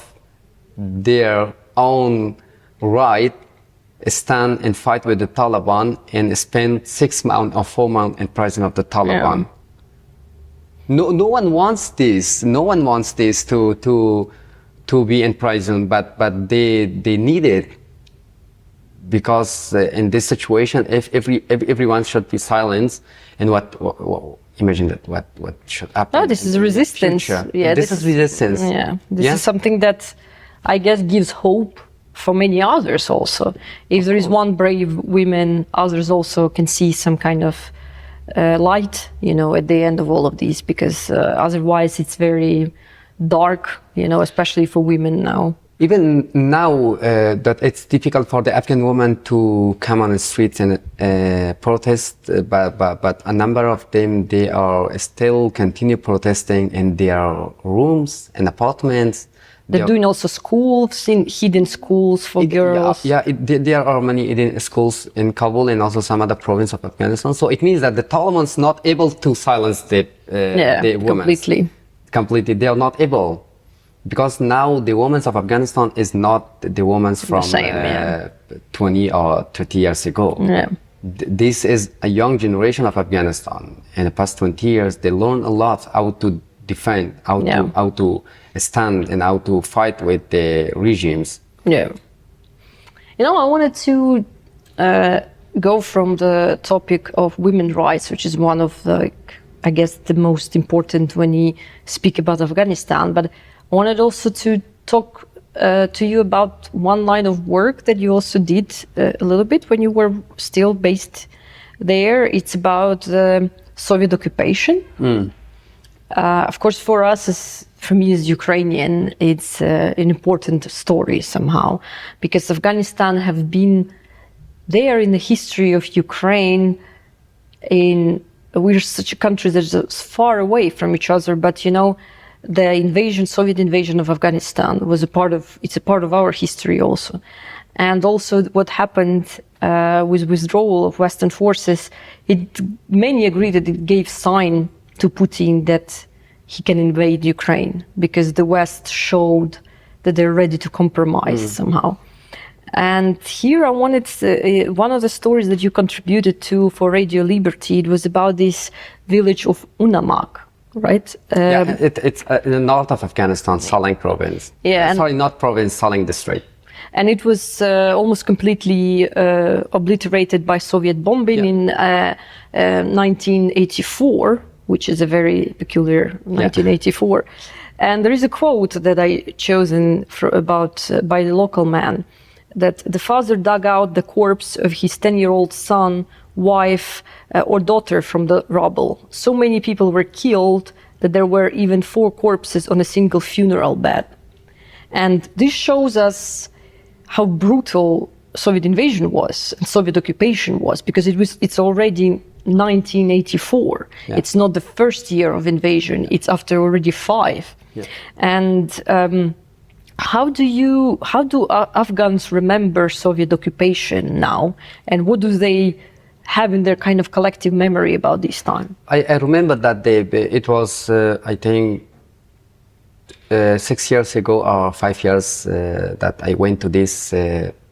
their own right, stand and fight with the Taliban and spend 6 months or 4 months in prison of the Taliban. Yeah. No one wants this. No one wants this to be in prison, but they need it, because in this situation, if everyone should be silenced, and what imagine that what should happen? No, this is resistance. Yeah, this is resistance. Yeah, this is something that I guess gives hope for many others also. If there is one brave woman, others also can see some kind of light, at the end of all of these, because otherwise it's very dark, especially for women now. Even now, that it's difficult for the Afghan women to come on the streets and protest, but a number of them, they are still continue protesting in their rooms and apartments. They're doing also schools, hidden schools for girls. There are many hidden schools in Kabul and also some other province of Afghanistan. So it means that the Taliban is not able to silence the women. Completely, they are not able, because now the women of Afghanistan is not the women from 20 or 30 years ago. Yeah. This is a young generation of Afghanistan. In the past 20 years, they learn a lot how to defend, how to stand and how to fight with the regimes. Yeah. I wanted to go from the topic of women's rights, which is one of the, I guess, the most important when you speak about Afghanistan. But I wanted also to talk to you about one line of work that you also did a little bit when you were still based there. It's about the Soviet occupation. Of course, for us, for me as Ukrainian, it's an important story somehow, because Afghanistan have been there in the history of Ukraine. We're such a country that's far away from each other, but you know, the invasion, Soviet invasion of Afghanistan was it's a part of our history also. And also what happened with withdrawal of Western forces, many agree that it gave sign to Putin that he can invade Ukraine, because the West showed that they're ready to compromise somehow. And here I wanted one of the stories that you contributed to for Radio Liberty, it was about this village of Unamak, right? It's in the north of Afghanistan, Saling province. Sorry, not province, Saling district. And it was almost completely obliterated by Soviet bombing in 1984, which is a very peculiar 1984. And there is a quote that I chosen by the local man, that the father dug out the corpse of his 10-year-old son, wife, or daughter from the rubble. So many people were killed that there were even 4 corpses on a single funeral bed. And this shows us how brutal Soviet invasion was and Soviet occupation was, because it's already 1984. It's not the first year of invasion, it's after already 5. And how do Afghans remember Soviet occupation now, and what do they have in their kind of collective memory about this time? I remember that it was, I think, 6 years ago or 5 years that I went to this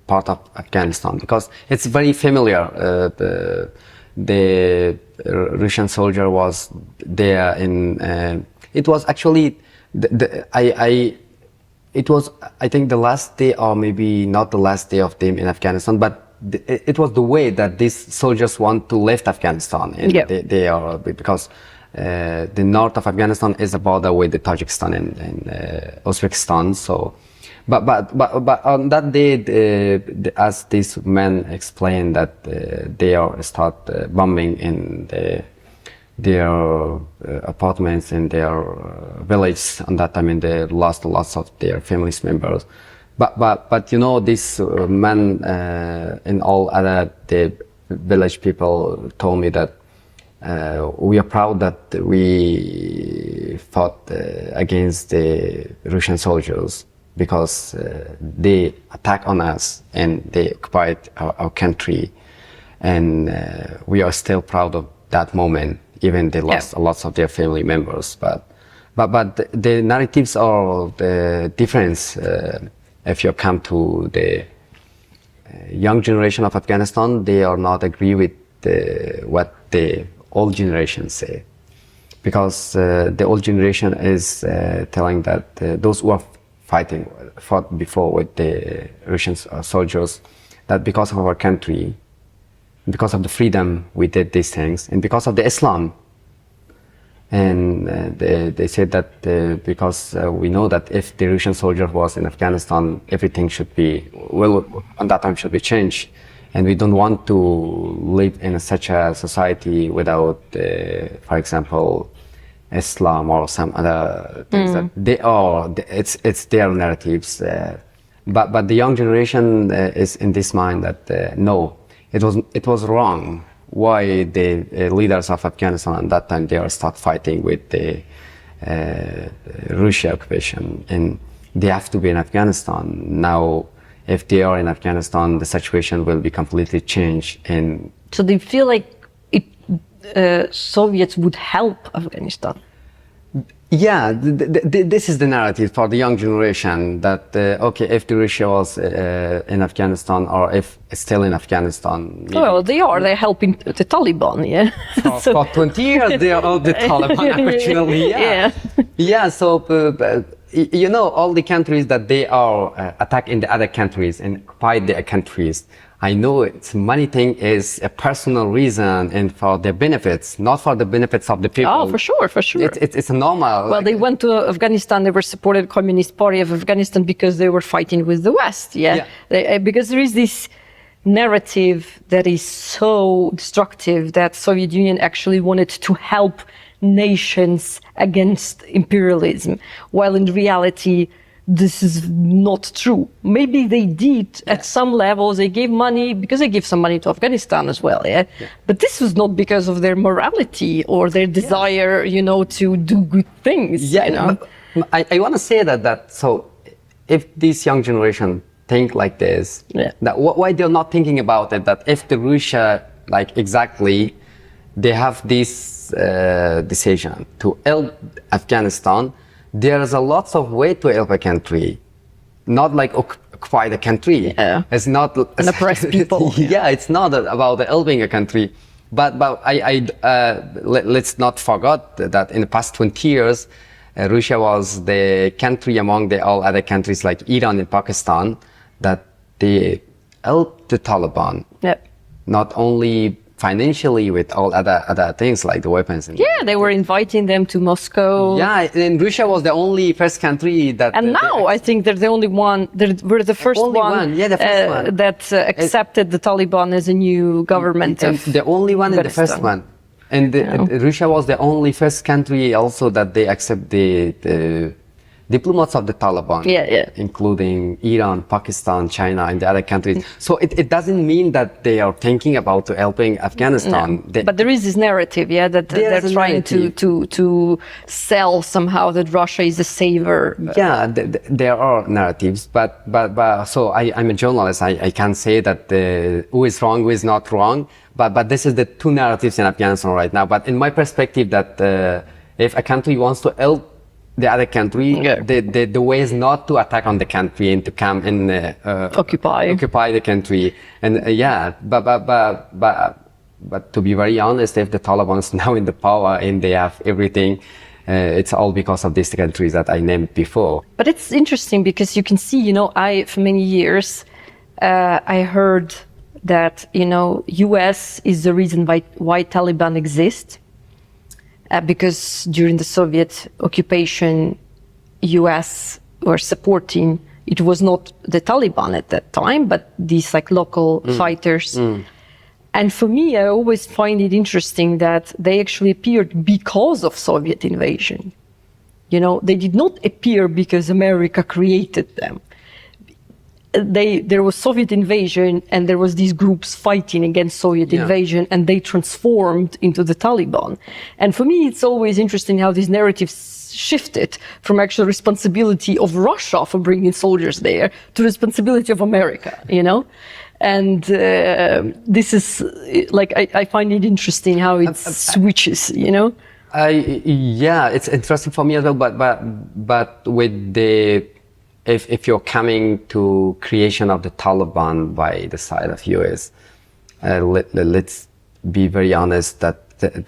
part of Afghanistan, because it's very familiar. The Russian soldier was there it was actually, it was, I think, the last day, or maybe not the last day of them in Afghanistan, but it was the way that these soldiers want to leave Afghanistan. And they are, because the north of Afghanistan is a border with the Tajikistan and Uzbekistan. So, but on that day, as these men explained, that they are start bombing in their apartments in their village. On that time, and they lost lots of their family members. But you know, these men and all other the village people told me that we are proud that we fought against the Russian soldiers, because they attacked on us and they occupied our country, and we are still proud of that moment. Even they lost lots of their family members, but the narratives are the difference. If you come to the young generation of Afghanistan, they are not agree with what the old generation say, because the old generation is telling that those who are fought before with the Russian soldiers, that because of our country, because of the freedom we did these things, and because of the Islam. And they said that because we know that if the Russian soldier was in Afghanistan, everything should be, well, on that time should be changed. And we don't want to live in such a society without, for example, Islam or some other things that they are, it's their narratives. But the young generation is in this mind that no, it was wrong. Why the leaders of Afghanistan at that time, they are start fighting with the Russia occupation, and they have to be in Afghanistan. Now, if they are in Afghanistan, the situation will be completely changed. And so they feel like Soviets would help Afghanistan. Yeah, this is the narrative for the young generation, that okay, if the Russia was in Afghanistan, or if it's still in Afghanistan. Well, they're helping the Taliban, yeah. For 20 years, they are all the Taliban, actually, yeah. So, you know, all the countries that they are attacked in the other countries and occupy their countries I know it's money thing is a personal reason and for their benefits, not for the benefits of the people. Oh, for sure, for sure. It's a normal. Well, they went to Afghanistan. They were supported Communist Party of Afghanistan because they were fighting with the West. Yeah, because there is this narrative that is so destructive that Soviet Union actually wanted to help nations against imperialism, while in reality this is not true. Maybe they did at some levels. They gave money because they gave some money to Afghanistan as well. But this was not because of their morality or their desire, to do good things. I want to say that so if this young generation think like this, that why they're not thinking about it, that if the Russia, like exactly, they have this decision to help Afghanistan, there's a lots of way to help a country, not like occupy the country. It's not and oppress people. It's not about helping a country, but let's not forget that in the past 20 years, Russia was the country among all other countries like Iran and Pakistan that they helped the Taliban, not only financially with all other things like the weapons. They were inviting them to Moscow. And Russia was the only first country that. And now I think they're the only one. We're the first one. The first one that accepted the Taliban as a new government. The only one and the first one. And Russia was the only first country also that they accept the diplomats of the Taliban, including Iran, Pakistan, China, and the other countries. So it doesn't mean that they are thinking about helping Afghanistan. But there is this narrative, that they're trying to sell somehow that Russia is the savior. There are narratives, but so I'm a journalist. I can't say that who is wrong, who is not wrong. But this is the two narratives in Afghanistan right now. But in my perspective, that if a country wants to help the other country, the way is not to attack on the country and to come and occupy the country. And but to be very honest, if the Taliban is now in the power and they have everything, it's all because of these countries that I named before. But it's interesting because you can see, for many years, I heard that, US is the reason why Taliban exists. Because during the Soviet occupation, US were supporting, it was not the Taliban at that time, but these local fighters. And for me, I always find it interesting that they actually appeared because of Soviet invasion. They did not appear because America created them. There was Soviet invasion and there was these groups fighting against Soviet invasion, and they transformed into the Taliban. And for me, it's always interesting how these narratives shifted from actual responsibility of Russia for bringing soldiers there to responsibility of America, And this is I find it interesting how it switches, It's interesting for me as well, but with the if you're coming to creation of the Taliban by the side of US, let's be very honest that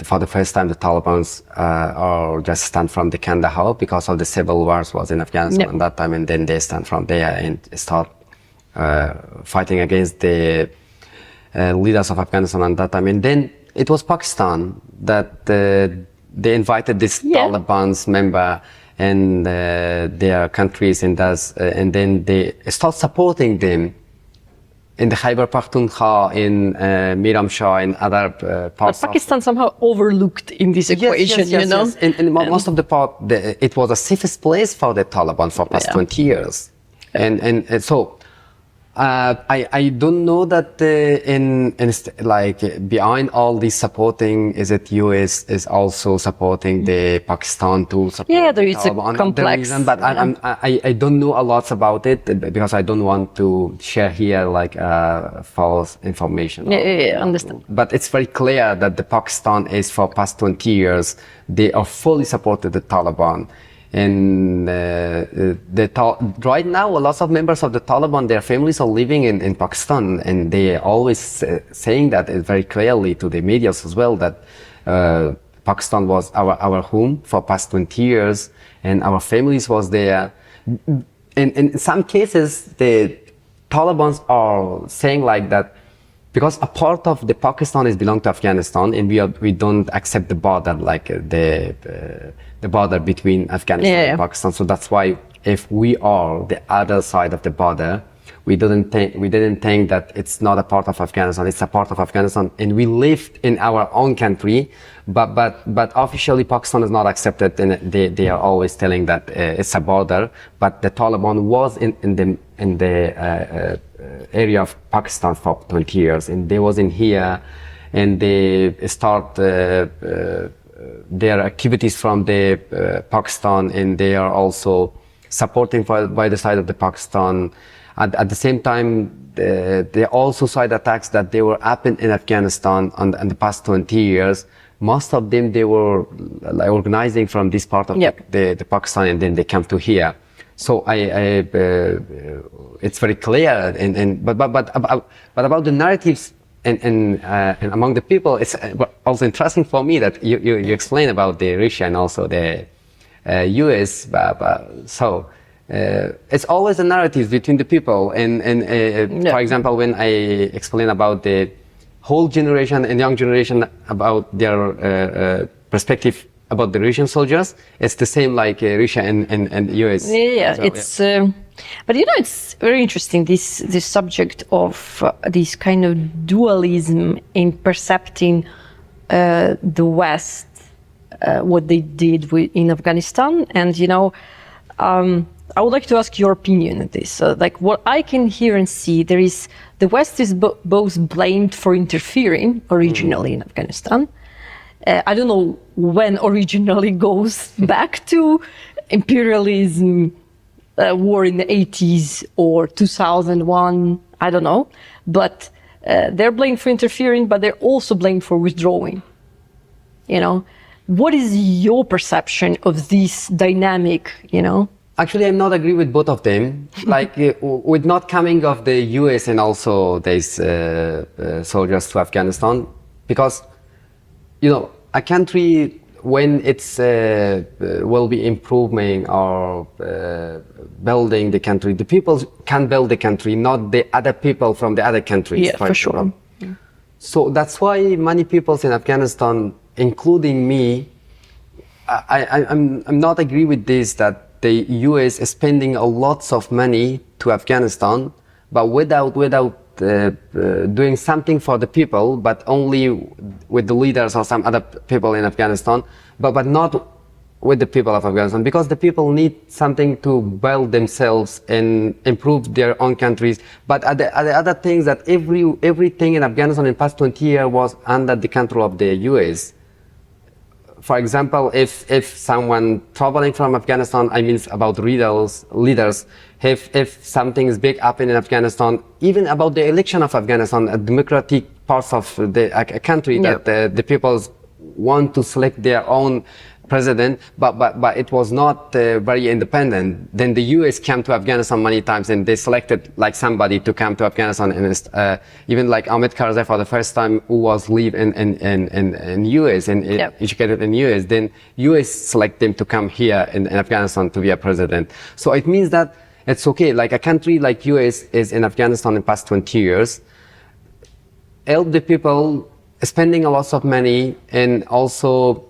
for the first time the Talibans are just stand from the Kandahar because of the civil wars was in Afghanistan at that time, and then they stand from there and start fighting against the leaders of Afghanistan at that time. And then it was Pakistan that they invited this Taliban's member and their countries and then they start supporting them in the Khyber Pakhtunkhwa, in Miram Shah, and other parts. But Pakistan somehow overlooked in this equation, Yes. And most of the part, it was the safest place for the Taliban for past 20 years. And so I don't know that behind all this supporting, is it US is also supporting the Pakistan to support there is a complex. But I don't know a lot about it because I don't want to share here false information. Understand. But it's very clear that the Pakistan is for past 20 years, they are fully supported the Taliban. And right now, a lot of members of the Taliban, their families are living in Pakistan, and they are always saying that very clearly to the media as well, that Pakistan was our home for past 20 years, and our families was there. In some cases, the Taliban are saying that because a part of the Pakistan is belong to Afghanistan, and we don't accept the border, like the border between Afghanistan and Pakistan. So that's why if we are the other side of the border, we didn't think that it's not a part of Afghanistan. It's a part of Afghanistan, and we lived in our own country. But officially, Pakistan is not accepted, and they are always telling that it's a border. But the Taliban was in the area of Pakistan for 20 years, and they was in here, and they start their activities from the Pakistan, and they are also supporting by the side of the Pakistan. At the same time, they also side attacks that they were happening in Afghanistan in the past 20 years. Most of them, they were like organizing from this part of the Pakistan, and then they come to here. So it's very clear. But about the narratives and among the people, it's also interesting for me that you explain about the Russia and also the US. It's always a narrative between the people. For example, when I explain about the whole generation and young generation about their perspective about the Russian soldiers, it's the same like Russia and US. So, but it's very interesting, this subject of this kind of dualism in percepting the West, what they did in Afghanistan. And I would like to ask your opinion on this. Like what I can hear and see, the West is both blamed for interfering originally in Afghanistan. I don't know when originally goes back to imperialism, war in the 80s or 2001, I don't know. But they're blamed for interfering, but they're also blamed for withdrawing. What is your perception of this dynamic, Actually, I'm not agree with both of them. Like with not coming of the US and also these soldiers to Afghanistan, because a country when it's will be improving or building the country, the people can build the country, not the other people from the other countries. Yeah, for sure. Yeah. So that's why many people in Afghanistan, including me, I'm not agree with this that the US is spending a lots of money to Afghanistan, but without doing something for the people, but only with the leaders or some other people in Afghanistan, but not with the people of Afghanistan, because the people need something to build themselves and improve their own countries. But the other things that everything in Afghanistan in the past 20 years was under the control of the US. For example, if someone traveling from Afghanistan, I mean about leaders, if something is big happening in Afghanistan, even about the election of Afghanistan, a democratic part of a country that the people want to select their own president, but it was not very independent. Then the US came to Afghanistan many times, and they selected like somebody to come to Afghanistan, and even like Ahmed Karzai for the first time, who was live in US and educated in US. Then US select them to come here in Afghanistan to be a president. So it means that it's okay. Like a country like US is in Afghanistan in the past 20 years, help the people, spending a lot of money, and also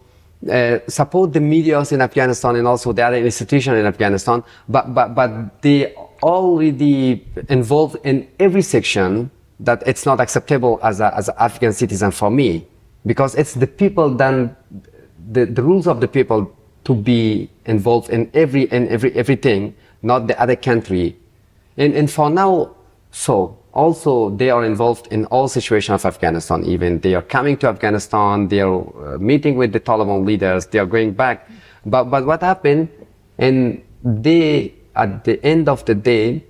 support the media in Afghanistan and also the other institutions in Afghanistan, but they already involved in every section that it's not acceptable as an Afghan citizen for me, because it's the people, then the rules of the people to be involved in everything, not the other country, and for now, so. Also, they are involved in all situations of Afghanistan. Even they are coming to Afghanistan, they are meeting with the Taliban leaders, they are going back. But what happened? And they, at the end of the day,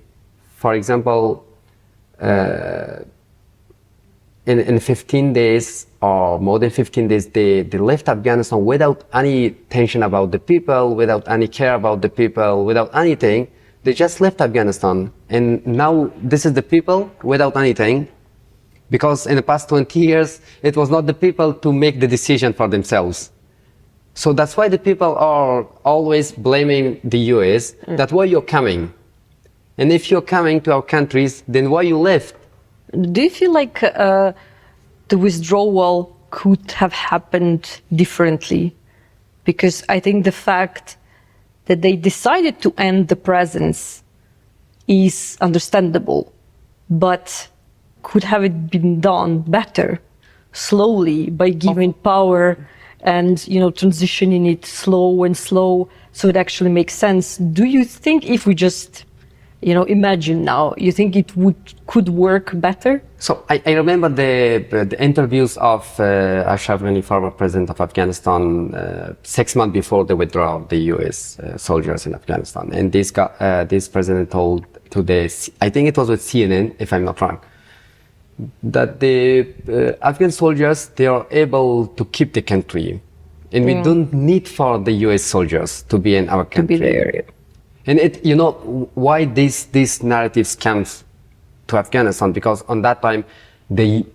for example, in 15 days or more than 15 days, they left Afghanistan without any tension about the people, without any care about the people, without anything. They just left Afghanistan, and now this is the people without anything, because in the past 20 years, it was not the people to make the decision for themselves. So that's why the people are always blaming the US, that why you're coming. And if you're coming to our countries, then why you left? Do you feel like the withdrawal could have happened differently? Because I think the fact that they decided to end the presence is understandable, but could have it been done better, slowly, by giving power and, you know, transitioning it slow and slow, so it actually makes sense? Do you think if we just, you know, imagine now, you think it could work better? So I remember the interviews of Ashraf Ghani, former president of Afghanistan, 6 months before the withdrawal of the U.S. Soldiers in Afghanistan, and this president told to I think it was with CNN, if I'm not wrong, that the Afghan soldiers, they are able to keep the country, and we don't need for the U.S. soldiers to be in our country. To be there. And it, you know, why these narratives comes to Afghanistan? Because on that time, the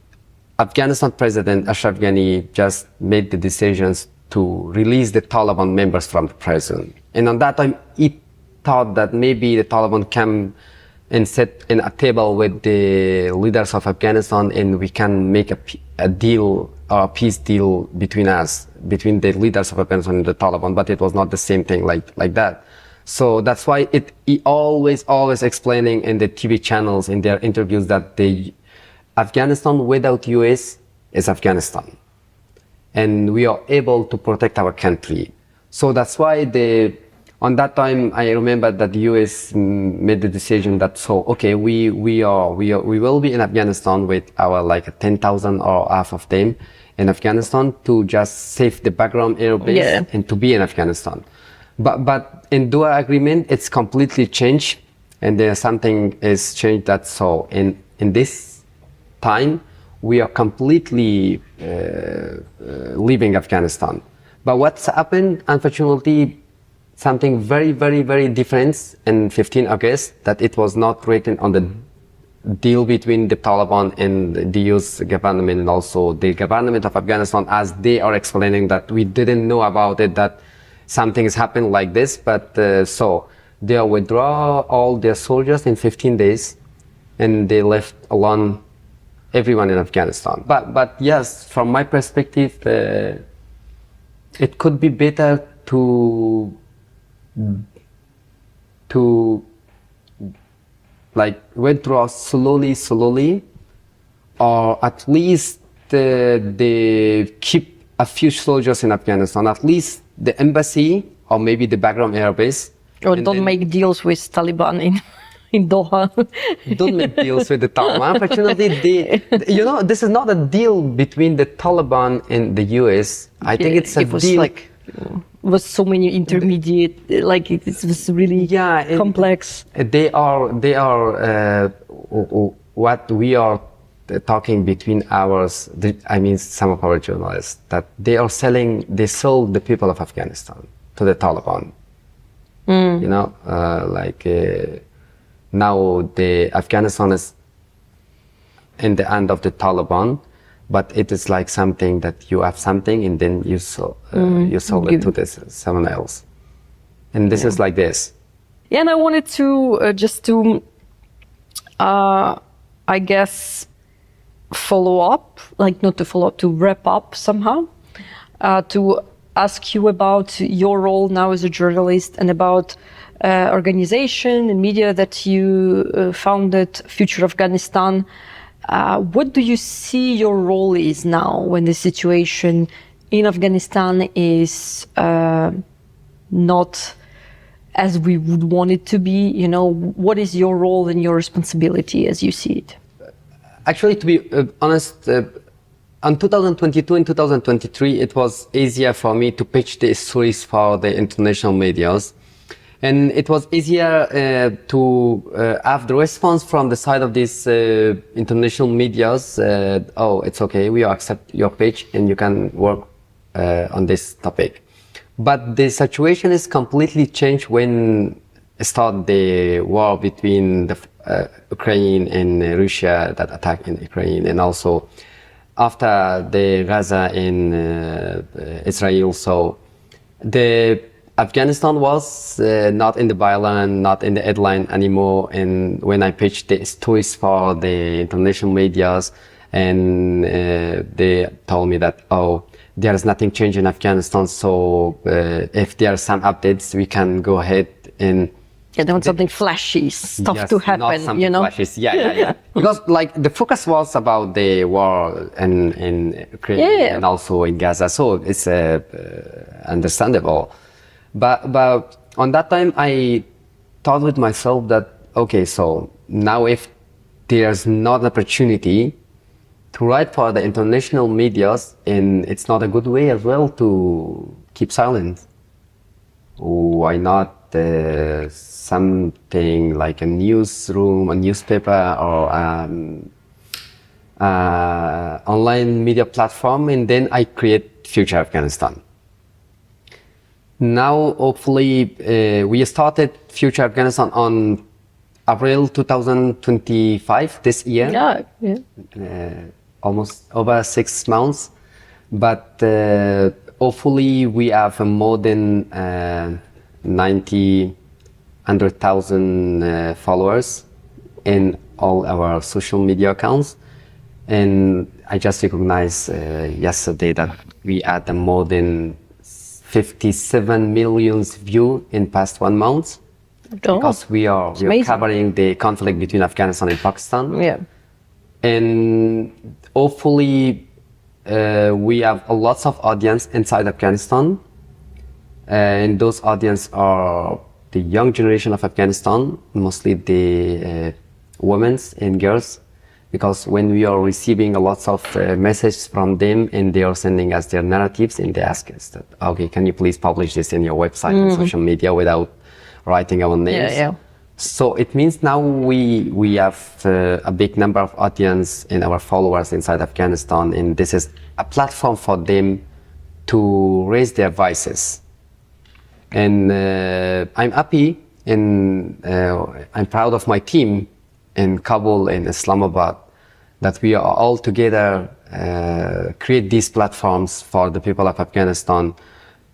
Afghanistan president Ashraf Ghani just made the decisions to release the Taliban members from the prison. And on that time, he thought that maybe the Taliban come and sit in a table with the leaders of Afghanistan, and we can make a deal or a peace deal between us, between the leaders of Afghanistan and the Taliban. But it was not the same thing like that. So that's why he always explaining in the TV channels, in their interviews, that the Afghanistan without US is Afghanistan, and we are able to protect our country. So that's why on that time, I remember that the US made the decision that, so okay, we will be in Afghanistan with our like 10,000 or half of them in Afghanistan to just save the background air base and to be in Afghanistan. But in Doha agreement, it's completely changed, and there's something is changed. That so in this time we are completely leaving Afghanistan. But what's happened, unfortunately, something very different in 15 August, that it was not written on the deal between the Taliban and the US government, and also the government of Afghanistan, as they are explaining that we didn't know about it, that something has happened like this. But so they withdraw all their soldiers in 15 days, and they left alone everyone in Afghanistan. But yes, from my perspective, it could be better to like withdraw slowly, or at least they keep a few soldiers in Afghanistan, at least the embassy or maybe the background air base. Or don't make deals with Taliban in Doha. Don't make deals with the Taliban. Unfortunately, you know, this is not a deal between the Taliban and the US. I think it's a deal. Like, was so many intermediate, like it was really complex. They are what we are talking between ours. I mean, some of our journalists, that they sold the people of Afghanistan to the Taliban. You know, now the Afghanistan is in the hand of the Taliban, but it is like something that you have something and then you sold it to someone else, and this is like this. Yeah, and I wanted to just to, I guess, follow up, like not to follow up, to wrap up somehow, to ask you about your role now as a journalist and about organization and media that you founded, Future Afghanistan. What do you see your role is now when the situation in Afghanistan is not as we would want it to be? You know, what is your role and your responsibility as you see it? Actually, to be honest, in 2022 and 2023, it was easier for me to pitch the stories for the international medias. And it was easier to have the response from the side of these international medias. Oh, it's okay, we accept your pitch and you can work on this topic. But the situation is completely changed when started the war between the Ukraine and Russia, that attack in Ukraine, and also after the Gaza in Israel. So Afghanistan was not in the byline, not in the headline anymore. And when I pitched the stories for the international medias, and they told me that, oh, there is nothing changed in Afghanistan. So if there are some updates, we can go ahead and they want something flashy stuff yes, to not happen, something you know? flashes. Yeah. Because like the focus was about the war in Ukraine and also in Gaza. So it's understandable. But on that time, I thought with myself that, okay, so now if there's not an opportunity to write for the international medias, and it's not a good way as well to keep silent, why not something like a newsroom, a newspaper, or online media platform, and then I create Future Afghanistan. Now, hopefully, we started Future Afghanistan on April 2025 this year. Yeah. Almost over 6 months, but hopefully we have more than 100,000 followers in all our social media accounts. And I just recognized yesterday that we had more than 57 million views in past 1 month. Because we are covering the conflict between Afghanistan and Pakistan. Yeah. And hopefully we have a lots of audience inside Afghanistan. And those audience are the young generation of Afghanistan, mostly the women and girls. Because when we are receiving a lots of messages from them and they are sending us their narratives and they ask us that, okay, can you please publish this in your website and social media without writing our names? Yeah. So it means now we have a big number of audience and our followers inside Afghanistan, and this is a platform for them to raise their voices. And I'm happy and I'm proud of my team in Kabul and Islamabad that we are all together create these platforms for the people of Afghanistan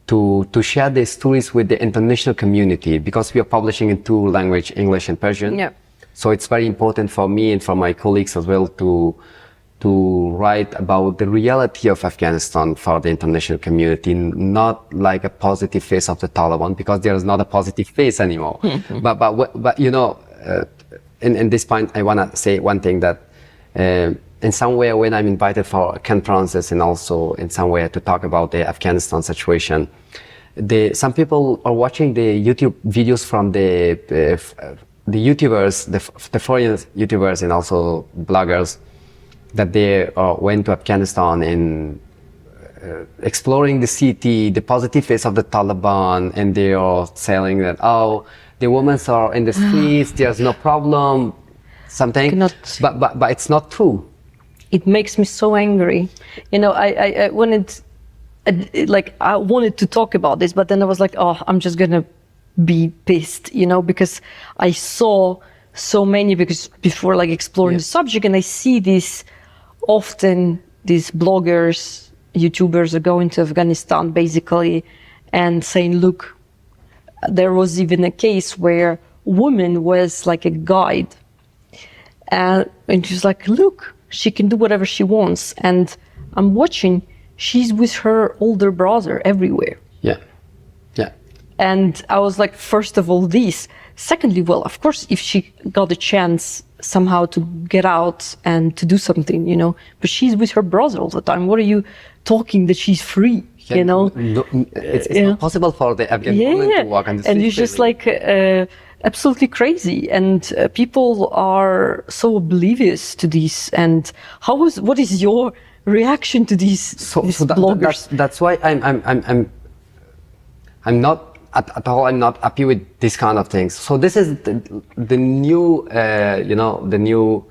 to share their stories with the international community, because we are publishing in 2 languages, English and Persian. Yeah. So it's very important for me and for my colleagues as well to write about the reality of Afghanistan for the international community, not like a positive face of the Taliban, because there is not a positive face anymore. But you know, in this point, I want to say one thing that in some way, when I'm invited for conferences and also in some way to talk about the Afghanistan situation, some people are watching the YouTube videos from the YouTubers, the foreign YouTubers and also bloggers, that they went to Afghanistan and exploring the city, the positive face of the Taliban, and they are saying that, oh, the women are in the streets, there's no problem, something. But it's not true. It makes me so angry. You know, I wanted to talk about this, but then I was like, oh, I'm just gonna be pissed, you know, because I saw so many, because before like exploring the subject, and I see these bloggers, YouTubers are going to Afghanistan basically and saying, look, there was even a case where woman was like a guide, and she's like, look, she can do whatever she wants. And I'm watching, she's with her older brother everywhere. Yeah. And I was like, first of all, this. Secondly, well, of course, if she got a chance somehow to get out and to do something, you know, but she's with her brother all the time. What are you talking that she's free, you know? No, it's not possible for the Afghan woman to walk on the street. And it's just like absolutely crazy. And people are so oblivious to this. And what is your reaction to these bloggers? That's why I'm not at all. I'm not happy with this kind of things. So this is the new, the new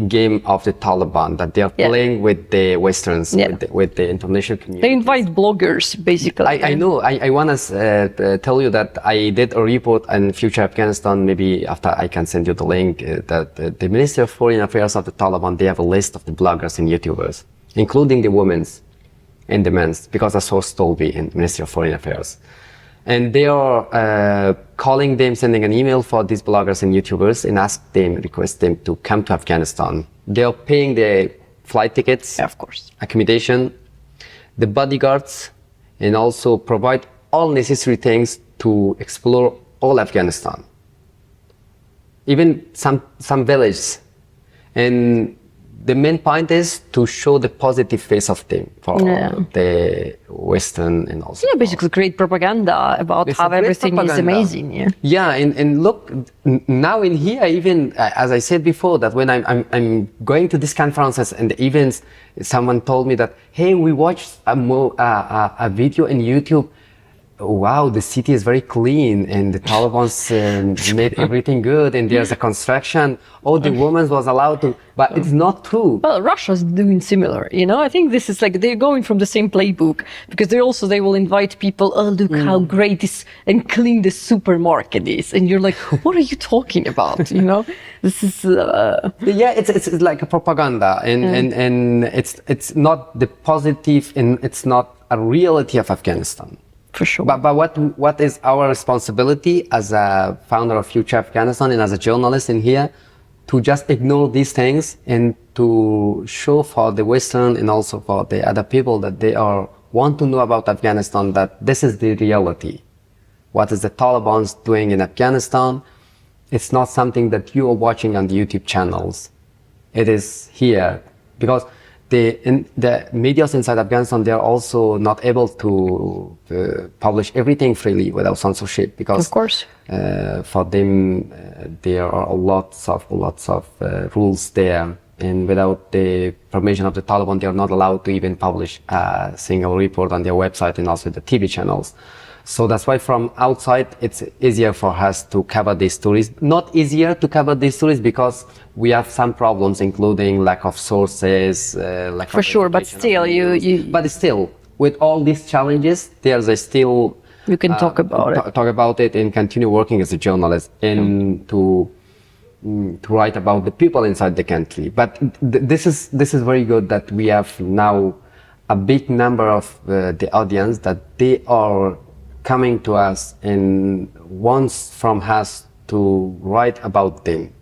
game of the Taliban, that they are playing with the Westerns, with the international community. They invite bloggers, basically. I know. I want to tell you that I did a report on Future Afghanistan. Maybe after I can send you the link. That the Ministry of Foreign Affairs of the Taliban, they have a list of the bloggers and YouTubers, including the women's and the men's, because a source told me in Ministry of Foreign Affairs. And they are calling them, sending an email for these bloggers and YouTubers and request them to come to Afghanistan. They are paying their flight tickets, Yeah, of course. accommodation, the bodyguards, and also provide all necessary things to explore all Afghanistan. Even some villages. And the main point is to show the positive face of them for the Western and also. Yeah, basically create propaganda about It's how a great everything is propaganda. amazing. Yeah. Yeah, and look, now in here, even as I said before, that when I'm going to these conferences and the events, someone told me that, hey, we watched a video in YouTube. Wow, the city is very clean and the Taliban's made everything good and there's a construction. All the women was allowed to, but it's not true. Well, Russia's doing similar, you know. I think this is like they're going from the same playbook because they will invite people. Oh, look how great this and clean the supermarket is, and you're like, what are you talking about? You know, this is. Yeah, it's like a propaganda, and it's not the positive, and it's not a reality of Afghanistan. For sure. But what is our responsibility as a founder of Future Afghanistan and as a journalist in here, to just ignore these things and to show for the Western and also for the other people that they want to know about Afghanistan, that this is the reality. What is the Taliban's doing in Afghanistan? It's not something that you are watching on the YouTube channels. It is here because the media inside Afghanistan, they are also not able to publish everything freely without censorship because, of course, for them there are lots of rules there, and without the permission of the Taliban, they are not allowed to even publish a single report on their website and also the TV channels. So that's why from outside, it's easier for us to cover these stories. Not easier to cover these stories because we have some problems, including lack of sources, lack for of sure. But still, But still, with all these challenges, there's still you can talk about it. Talk about it and continue working as a journalist and to write about the people inside the country. But this is very good that we have now a big number of the audience that they are coming to us and wants from us to write about them.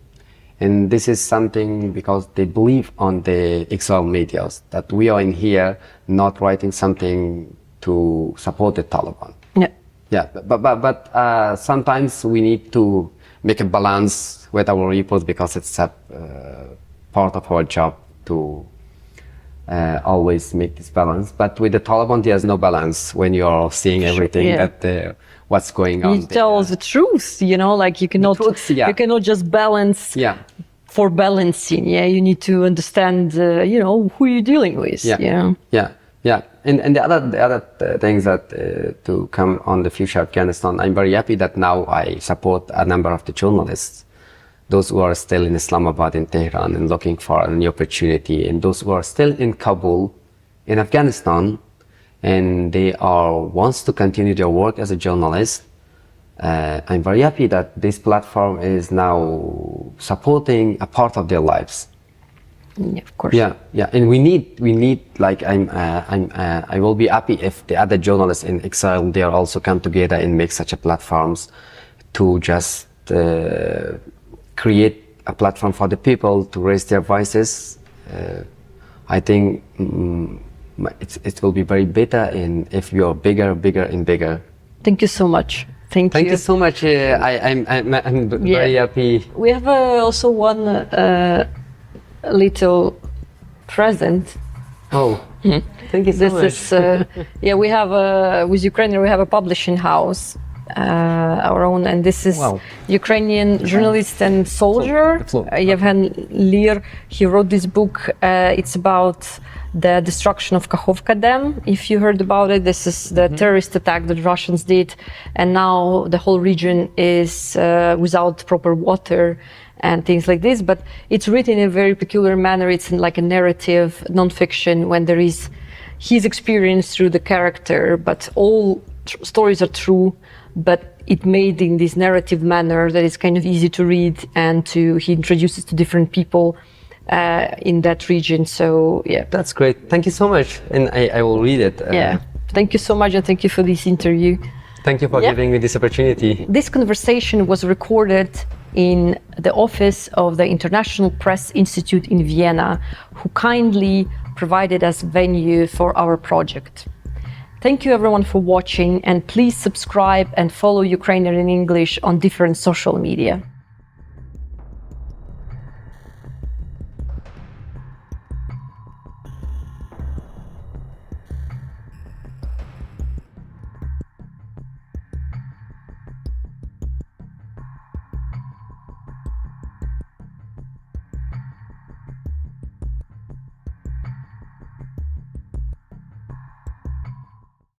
And this is something because they believe on the exile medias, that we are in here not writing something to support the Taliban. Yeah. Yeah, but sometimes we need to make a balance with our reports because it's a part of our job to always make this balance. But with the Taliban, there's no balance when you're seeing everything that what's going on. You tell the truth, you know, like you cannot just balance for balancing. Yeah, you need to understand, you know, who you're dealing with. Yeah. And the other things that to come on the Future Afghanistan, I'm very happy that now I support a number of the journalists, those who are still in Islamabad, in Tehran, and looking for a new opportunity, and those who are still in Kabul, in Afghanistan, and they wants to continue their work as a journalist. I'm very happy that this platform is now supporting a part of their lives. Yeah, of course. Yeah, and we need like I will be happy if the other journalists in exile they also come together and make such a platforms to just create a platform for the people to raise their voices. I think it will be very better if you are bigger and bigger. Thank you so much. Thank you so much. I'm very happy. We have also one little present. Oh, thank you so much. We have with Ukrainer we have a publishing house, our own, and this is Ukrainian journalist and soldier Yevhen Lir. He wrote this book. It's about the destruction of Kakhovka Dam. If you heard about it, this is the terrorist attack that Russians did, and now the whole region is without proper water and things like this. But it's written in a very peculiar manner. It's in like a narrative, non-fiction, when there is his experience through the character, but all stories are true, but it made in this narrative manner that is kind of easy to read, and he introduces to different people in that region. So yeah, that's great. Thank you so much, and I will read it. Thank you so much, and thank you for this interview. Thank you for giving me this opportunity. This conversation was recorded in the office of the International Press Institute in Vienna, who kindly provided us venue for our project. Thank you everyone for watching, and please subscribe and follow Ukrainier in English on different social media.